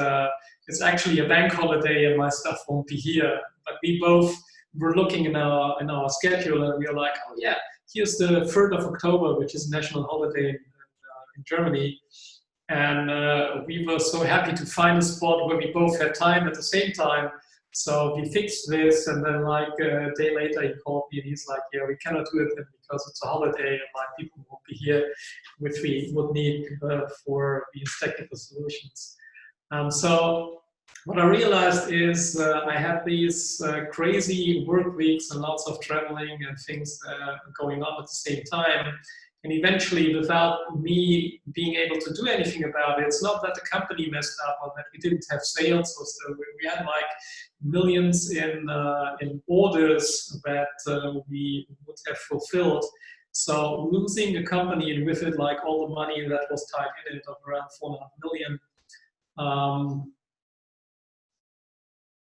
it's actually a bank holiday and my stuff won't be here. But we both were looking in our schedule, and we were like, oh yeah, here's the 3rd of October, which is a national holiday in Germany. And we were so happy to find a spot where we both had time at the same time. So we fixed this, and then like a day later he called me and he's like, yeah, we cannot do it because it's a holiday and like people won't be here, which we would need for these technical solutions. So what I realized is I had these crazy work weeks and lots of traveling and things going on at the same time. And eventually, without me being able to do anything about it, it's not that the company messed up or that we didn't have sales. Or so we had like millions in orders that we would have fulfilled. So losing the company and with it, like all the money that was tied in it of around 4.5 million,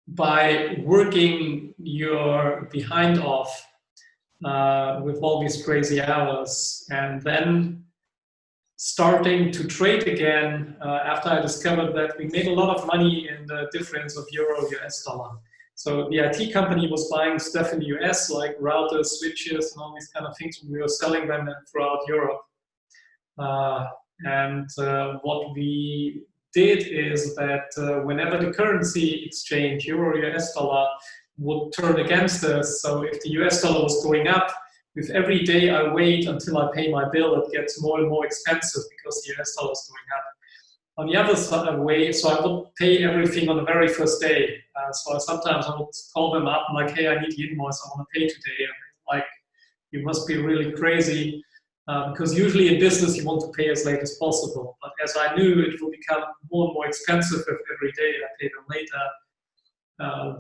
by working your behind off with all these crazy hours, and then starting to trade again after I discovered that we made a lot of money in the difference of euro US dollar. So the IT company was buying stuff in the US like routers, switches, and all these kind of things, and we were selling them throughout Europe. And what we did is that whenever the currency exchange, euro US dollar, would turn against us, so if the US dollar was going up, with every day I wait until I pay my bill, it gets more and more expensive because the US dollar is going up. On the other way, so I would pay everything on the very first day. So sometimes I would call them up and like, hey, I need the invoice, I want to pay today. And like, you must be really crazy. Because usually in business you want to pay as late as possible. But as I knew it will become more and more expensive if every day I pay them later.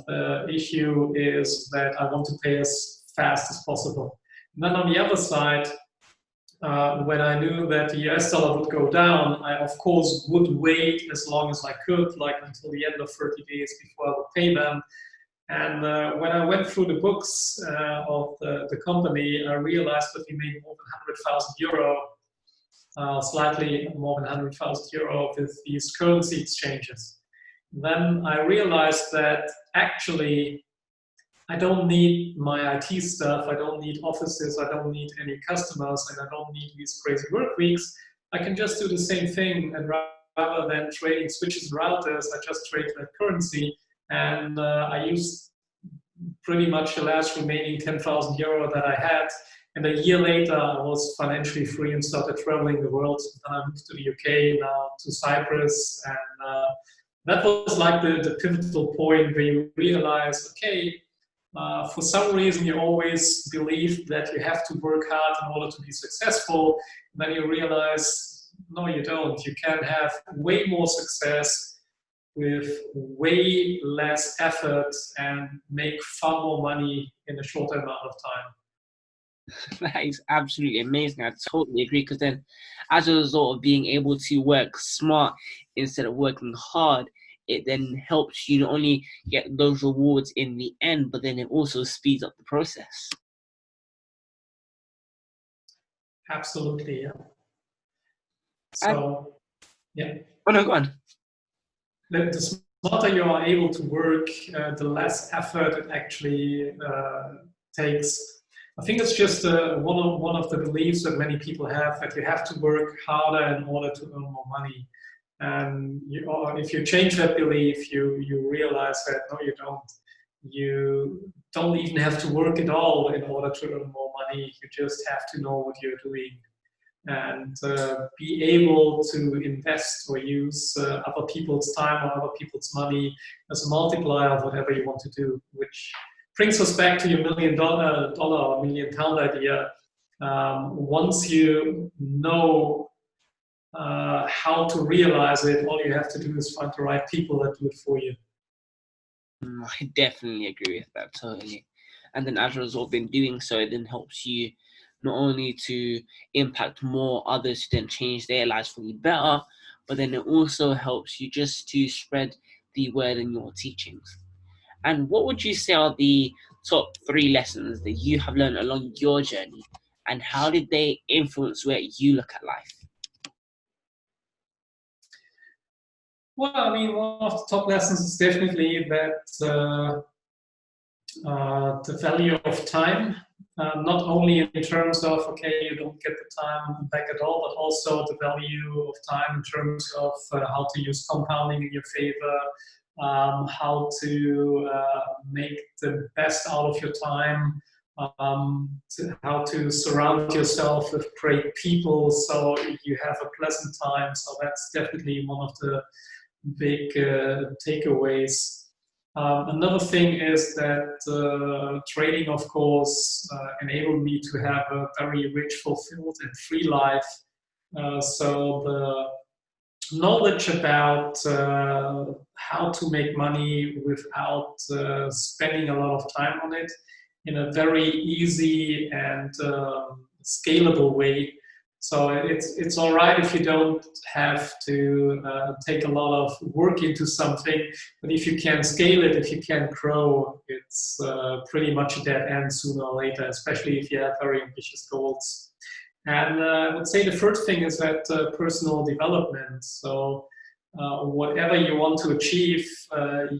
The issue is that I want to pay as fast as possible. And then on the other side, when I knew that the US dollar would go down, I of course would wait as long as I could, like until the end of 30 days before I would pay them. And when I went through the books of the company, I realized that we made more than 100,000 euro, slightly more than 100,000 euro with these currency exchanges. Then I realized that actually I don't need my IT stuff, I don't need offices, I don't need any customers, and I don't need these crazy work weeks. I can just do the same thing, and rather than trading switches and routers, I just trade that currency. And I used pretty much the last remaining 10,000 euro that I had. And a year later, I was financially free and started traveling the world. Then I moved to the UK, now to Cyprus. And that was like the pivotal point where you realize, okay, for some reason you always believe that you have to work hard in order to be successful. And then you realize, no, you don't. You can have way more success with way less effort and make far more money in a shorter amount of time. That is absolutely amazing. I totally agree, because then as a result of being able to work smart instead of working hard, it then helps you not only get those rewards in the end, but then it also speeds up the process. Absolutely, yeah. And, So, yeah. oh no, go on. The smarter you are able to work, the less effort it actually takes. I think it's just one of the beliefs that many people have, that you have to work harder in order to earn more money. And if you change that belief, you realize that no, you don't. You don't even have to work at all in order to earn more money. You just have to know what you're doing and be able to invest or use other people's time or other people's money as a multiplier of whatever you want to do, which brings us back to your $1 million or £1 million idea. Once you know how to realize it, all you have to do is find the right people that do it for you. I definitely agree with that, totally. And then as a result, in doing so, it then helps you not only to impact more others to then change their lives for the better, but then it also helps you just to spread the word in your teachings. And what would you say are the top 3 lessons that you have learned along your journey, and how did they influence where you look at life? Well, I mean, one of the top lessons is definitely that the value of time, not only in terms of, okay, you don't get the time back at all, but also the value of time in terms of how to use compounding in your favor, how to make the best out of your time, how to surround yourself with great people so you have a pleasant time. So that's definitely one of the big takeaways. Another thing is that trading, of course, enabled me to have a very rich, fulfilled, and free life. So the knowledge about how to make money without spending a lot of time on it in a very easy and scalable way. So it's all right if you don't have to take a lot of work into something, but if you can scale it, if you can grow, it's pretty much a dead end sooner or later, especially if you have very ambitious goals. And I would say the first thing is that personal development. So whatever you want to achieve,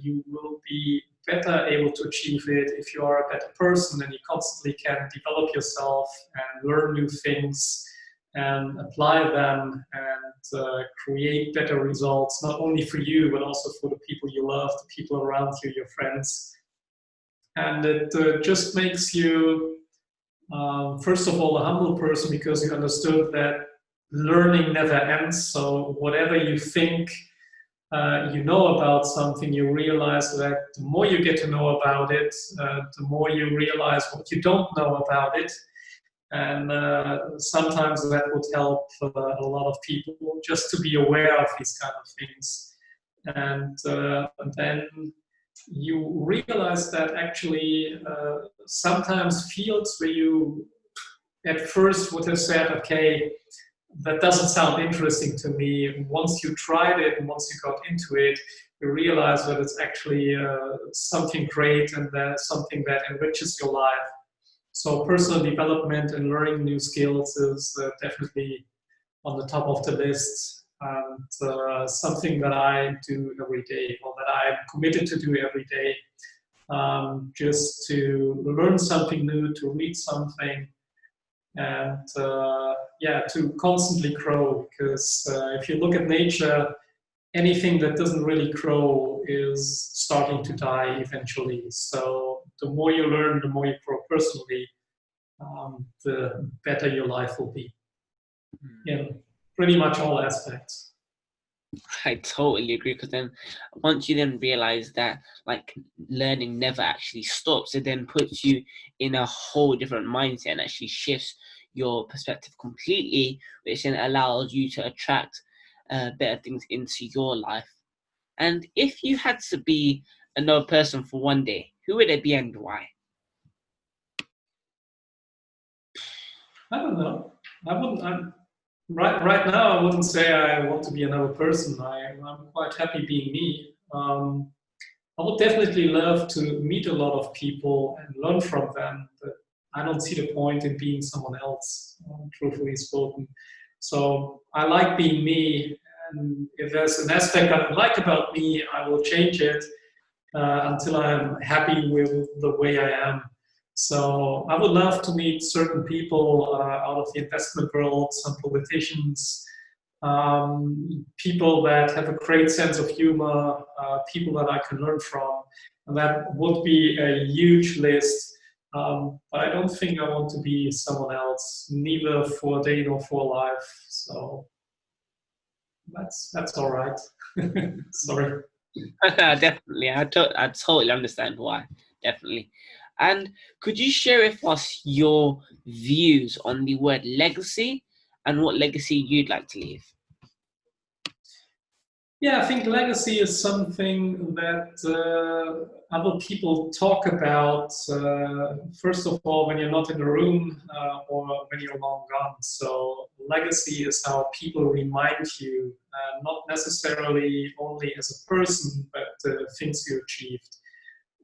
you will be better able to achieve it if you are a better person and you constantly can develop yourself and learn new things and apply them and create better results, not only for you, but also for the people you love, the people around you, your friends. And it just makes you, first of all, a humble person, because you understood that learning never ends. So whatever you think you know about something, you realize that the more you get to know about it, the more you realize what you don't know about it. And sometimes that would help a lot of people just to be aware of these kind of things. And then you realize that actually sometimes fields where you at first would have said, okay, that doesn't sound interesting to me. Once you tried it and once you got into it, you realize that it's actually something great and something that enriches your life. So personal development and learning new skills is definitely on the top of the list, and something that I do every day, or that I'm committed to do every day, just to learn something new, to read something, and to constantly grow. Because if you look at nature, anything that doesn't really grow is starting to die eventually. So the more you learn, the more you grow personally, the better your life will be in pretty much all aspects. I totally agree, because then once you then realize that like learning never actually stops, it then puts you in a whole different mindset and actually shifts your perspective completely, which then allows you to attract better things into your life. And if you had to be another person for one day, who would it be and why? I don't know. I wouldn't. Right now, I wouldn't say I want to be another person. I'm quite happy being me. I would definitely love to meet a lot of people and learn from them, but I don't see the point in being someone else, truthfully spoken. So I like being me, and if there's an aspect I don't like about me, I will change it until I'm happy with the way I am. So I would love to meet certain people out of the investment world, some politicians, people that have a great sense of humor, people that I can learn from. And that would be a huge list. But I don't think I want to be someone else, neither for a day nor for a life. So that's all right. Sorry. Definitely, I totally understand why. Definitely. And could you share with us your views on the word legacy and what legacy you'd like to leave? Yeah, I think legacy is something that other people talk about, first of all, when you're not in the room or when you're long gone. So, legacy is how people remind you, not necessarily only as a person, but the things you achieved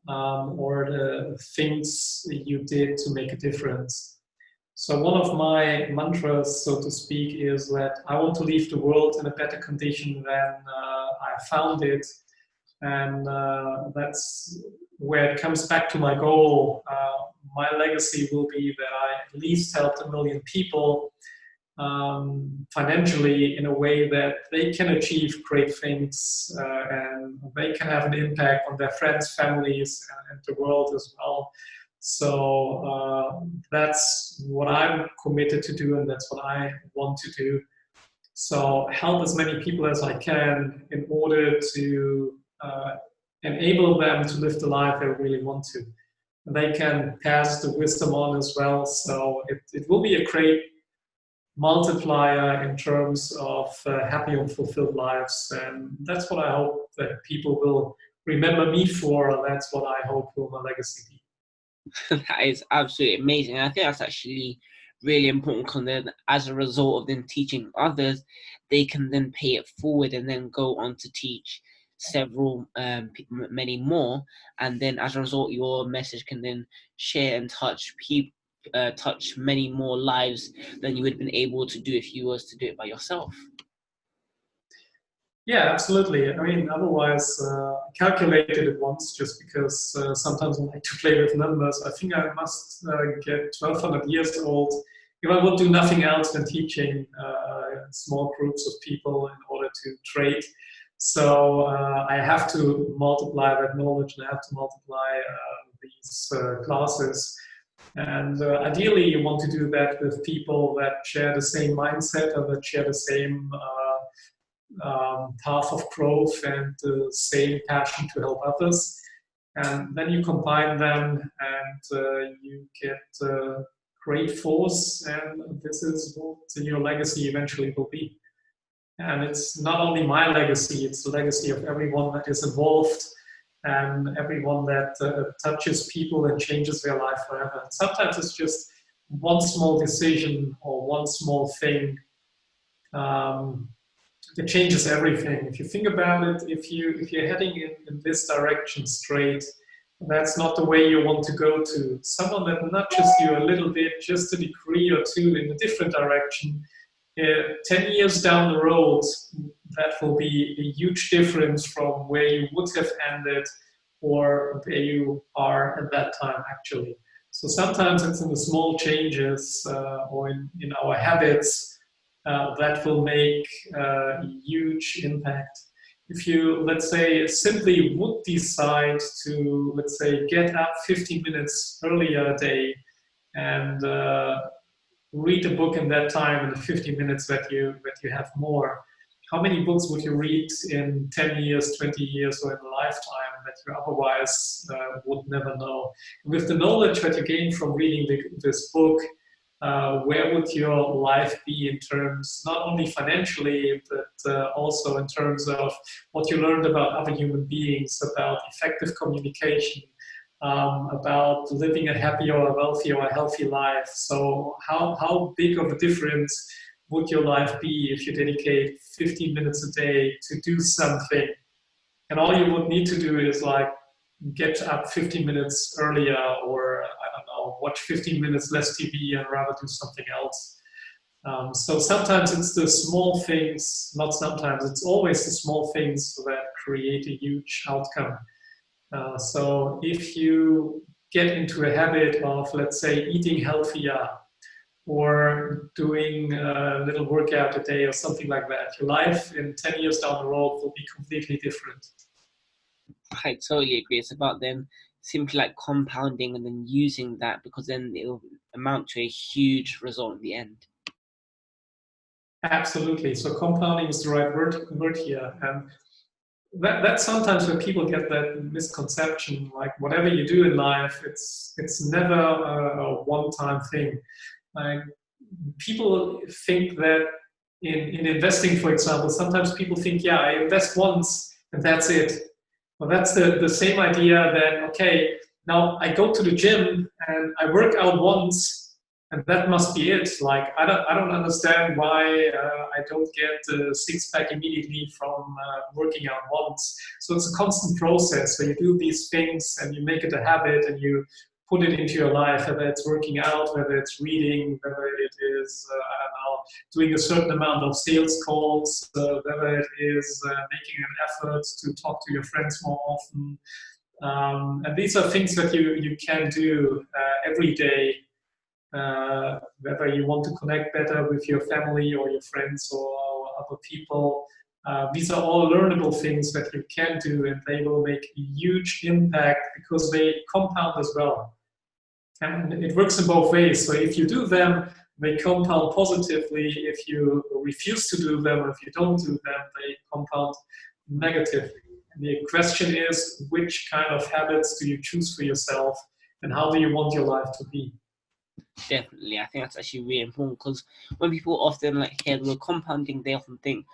or the things you did to make a difference. So one of my mantras, so to speak, is that I want to leave the world in a better condition than I found it. And that's where it comes back to my goal. My legacy will be that I at least helped 1 million people financially in a way that they can achieve great things and they can have an impact on their friends, families, and the world as well. So that's what I'm committed to do, and that's what I want to do. So help as many people as I can in order to enable them to live the life they really want to. And they can pass the wisdom on as well. So it will be a great multiplier in terms of happy and fulfilled lives. And that's what I hope that people will remember me for. That's what I hope will my legacy be. That is absolutely amazing. And I think that's actually really important because then, as a result of them teaching others, they can then pay it forward and then go on to teach several, many more. And then, as a result, your message can then share and touch people, touch many more lives than you would have been able to do if you was to do it by yourself. Yeah, absolutely. I mean, otherwise, calculated it once just because sometimes I like to play with numbers. I think I must get 1,200 years old if I would do nothing else than teaching small groups of people in order to trade. So I have to multiply that knowledge and I have to multiply these classes. And ideally, you want to do that with people that share the same mindset or that share the same path of growth and the same passion to help others. And then you combine them and you get great force, and this is what your legacy eventually will be. And it's not only my legacy, it's the legacy of everyone that is involved and everyone that touches people and changes their life forever. And sometimes it's just one small decision or one small thing that changes everything. If you think about it, if you're heading in this direction straight, that's not the way you want to go to. Someone that nudges you a little bit, just a degree or two in a different direction, 10 years down the road, that will be a huge difference from where you would have ended or where you are at that time, actually. So sometimes it's in the small changes or in our habits that will make a huge impact. If you, let's say, simply would decide to, let's say, get up 15 minutes earlier a day and read a book in that time, in the 50 minutes that you have more, how many books would you read in 10 years, 20 years, or in a lifetime that you otherwise would never know? With the knowledge that you gain from reading this book, where would your life be in terms, not only financially, but also in terms of what you learned about other human beings, about effective communication, about living a happier, a wealthier, or a healthy life. So how big of a difference would your life be if you dedicate 15 minutes a day to do something? And all you would need to do is like get up 15 minutes earlier, or I don't know, watch 15 minutes less TV and rather do something else. So sometimes it's the small things, not sometimes, it's always the small things that create a huge outcome. So if you get into a habit of, let's say, eating healthier or doing a little workout a day or something like that, your life in 10 years down the road will be completely different. I totally agree. It's about then simply like compounding and then using that, because then it'll amount to a huge result in the end. Absolutely. So compounding is the right word here. And that's sometimes where people get that misconception, like whatever you do in life, it's never a one-time thing. Like people think that in investing, for example, sometimes people think, yeah, I invest once and that's it. Well, that's the same idea that, okay, now I go to the gym and I work out once and that must be it. Like, I don't understand why I don't get a six-pack immediately from working out once. So it's a constant process. So you do these things and you make it a habit and you put it into your life, whether it's working out, whether it's reading, whether it is, I don't know, doing a certain amount of sales calls, whether it is making an effort to talk to your friends more often. And these are things that you can do every day, whether you want to connect better with your family or your friends or other people. These are all learnable things that you can do, and they will make a huge impact because they compound as well. And it works in both ways. So if you do them, they compound positively. If you refuse to do them, or if you don't do them, they compound negatively. And the question is, which kind of habits do you choose for yourself, and how do you want your life to be? Definitely, I think that's actually really important, because when people often like hear the word compounding, they often think,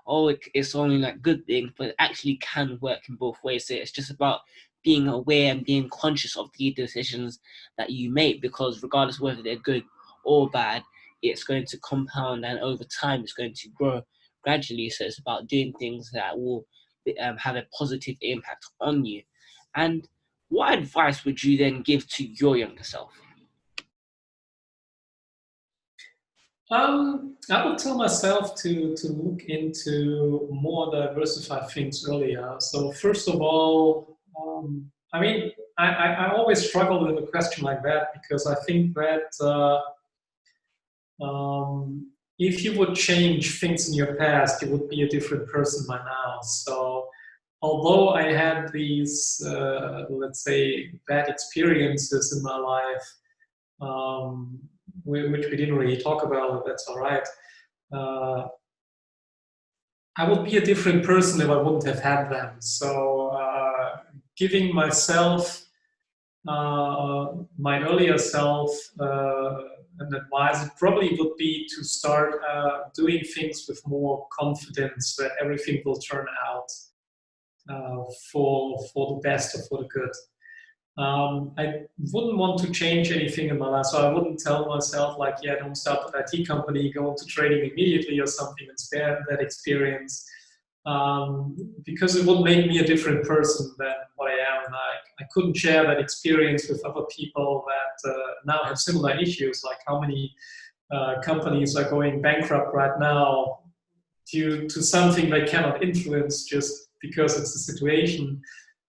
oh, it's only like good things, but it actually can work in both ways. So it's just about being aware and being conscious of the decisions that you make, because regardless of whether they're good or bad, it's going to compound, and over time it's going to grow gradually. So it's about doing things that will have a positive impact on you. And what advice would you then give to your younger self? I would tell myself to look into more diversified things earlier. So first of all, I mean, I always struggle with a question like that, because I think that if you would change things in your past, you would be a different person by now. So although I had these, let's say, bad experiences in my life, which we didn't really talk about, that's all right. I would be a different person if I wouldn't have had them. So giving myself, my earlier self, an advice probably would be to start doing things with more confidence that everything will turn out for the best or for the good. I wouldn't want to change anything in my life, so I wouldn't tell myself like, yeah, don't start an IT company, go into trading immediately or something and spare that experience, because it would make me a different person than what I am. And I couldn't share that experience with other people that now have similar issues, like how many companies are going bankrupt right now due to something they cannot influence just because it's a situation.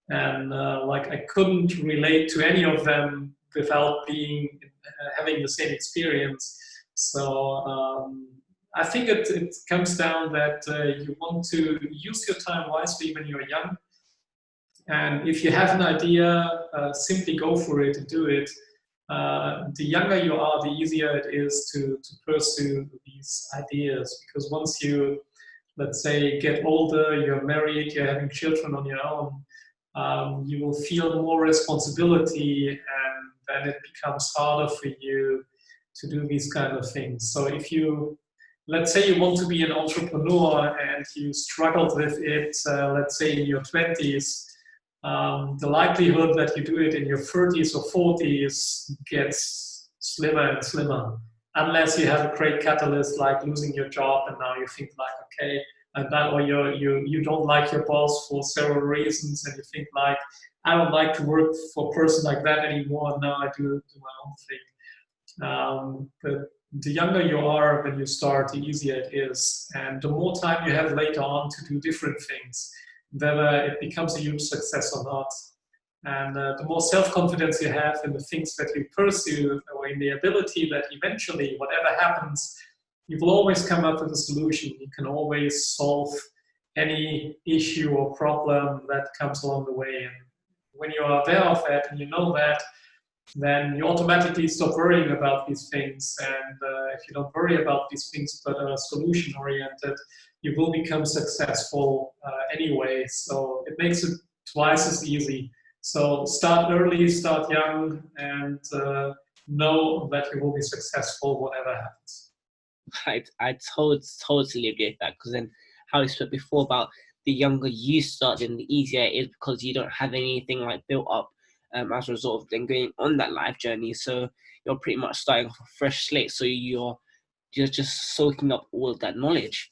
And like I couldn't relate to any of them without having the same experience. So I think it comes down that you want to use your time wisely when you're young. And if you have an idea, simply go for it and do it. The younger you are, the easier it is to pursue these ideas. Because once you, let's say, get older, you're married, you're having children on your own, you will feel more responsibility, and then it becomes harder for you to do these kind of things. So if you, let's say you want to be an entrepreneur and you struggled with it, let's say in your 20s, the likelihood that you do it in your 30s or 40s gets slimmer and slimmer, unless you have a great catalyst like losing your job and now you think like, okay, and that, or you don't like your boss for several reasons and you think like, I don't like to work for a person like that anymore, now I do my own thing. But the younger you are when you start, the easier it is. And the more time you have later on to do different things, whether it becomes a huge success or not. And the more self-confidence you have in the things that you pursue, or in the ability that eventually, whatever happens, you will always come up with a solution. You can always solve any issue or problem that comes along the way. And when you are aware of that and you know that, then you automatically stop worrying about these things. And if you don't worry about these things but are solution-oriented, you will become successful anyway. So it makes it twice as easy. So start early, start young, and know that you will be successful whatever happens. I totally agree with that, because then how you spoke before about the younger you start, then the easier it is, because you don't have anything like built up as a result of then going on that life journey. So you're pretty much starting off a fresh slate. So you're just soaking up all of that knowledge.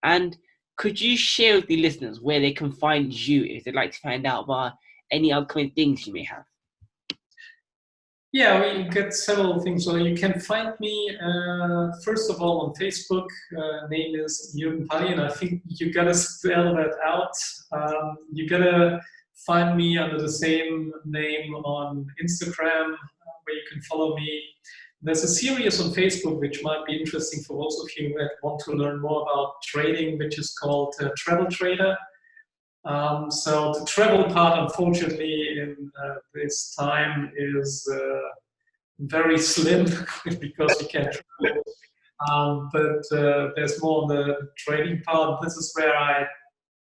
And could you share with the listeners where they can find you if they'd like to find out about any upcoming things you may have? Yeah, we get several things. So you can find me, first of all, on Facebook. Name is Juergen Pallien. I think you gotta spell that out. You gotta find me under the same name on Instagram, where you can follow me. There's a series on Facebook which might be interesting for those of you that want to learn more about trading, which is called Travel Trader. So the travel part, unfortunately, in this time is very slim because we can't travel. But there's more on the trading part. This is where I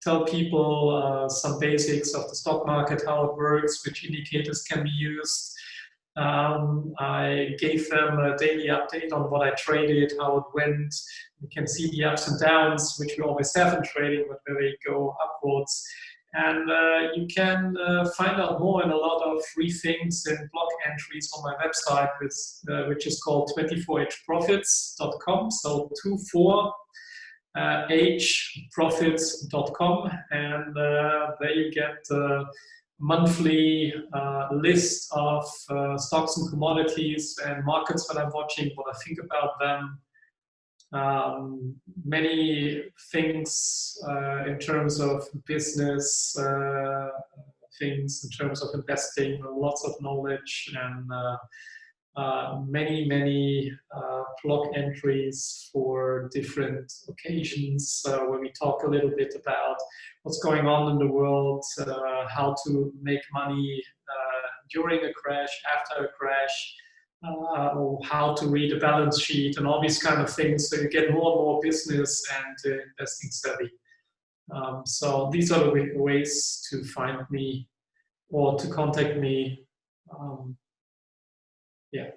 tell people some basics of the stock market, how it works, which indicators can be used. I gave them a daily update on what I traded, how it went. You can see the ups and downs, which we always have in trading, but where they go upwards. And you can find out more and a lot of free things in blog entries on my website, which is called 24hprofits.com. So 24hprofits.com. And there you get monthly list of stocks and commodities and markets that I'm watching, what I think about them. Many things in terms of business, things in terms of investing, lots of knowledge, and many blog entries for different occasions where we talk a little bit about what's going on in the world, how to make money during a crash, after a crash, or how to read a balance sheet, and all these kind of things. So you get more and more business and investing savvy. So these are the ways to find me or to contact me. Yeah.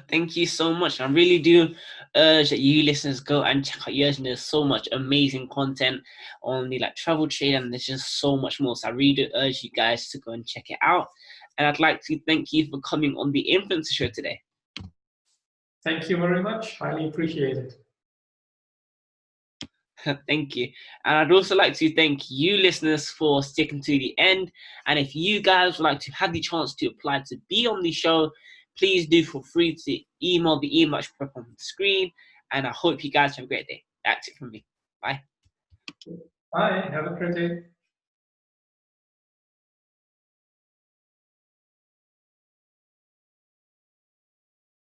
Thank you so much. I really do urge that you listeners go and check out yours. And there's so much amazing content on the travel trade, and there's just so much more. So I really do urge you guys to go and check it out. And I'd like to thank you for coming on the Influencer Show today. Thank you very much. Highly appreciate it. Thank you. And I'd also like to thank you listeners for sticking to the end. And if you guys would like to have the chance to apply to be on the show, please do feel free to email the email I should put on the screen. And I hope you guys have a great day. That's it from me. Bye. Bye. Have a great day.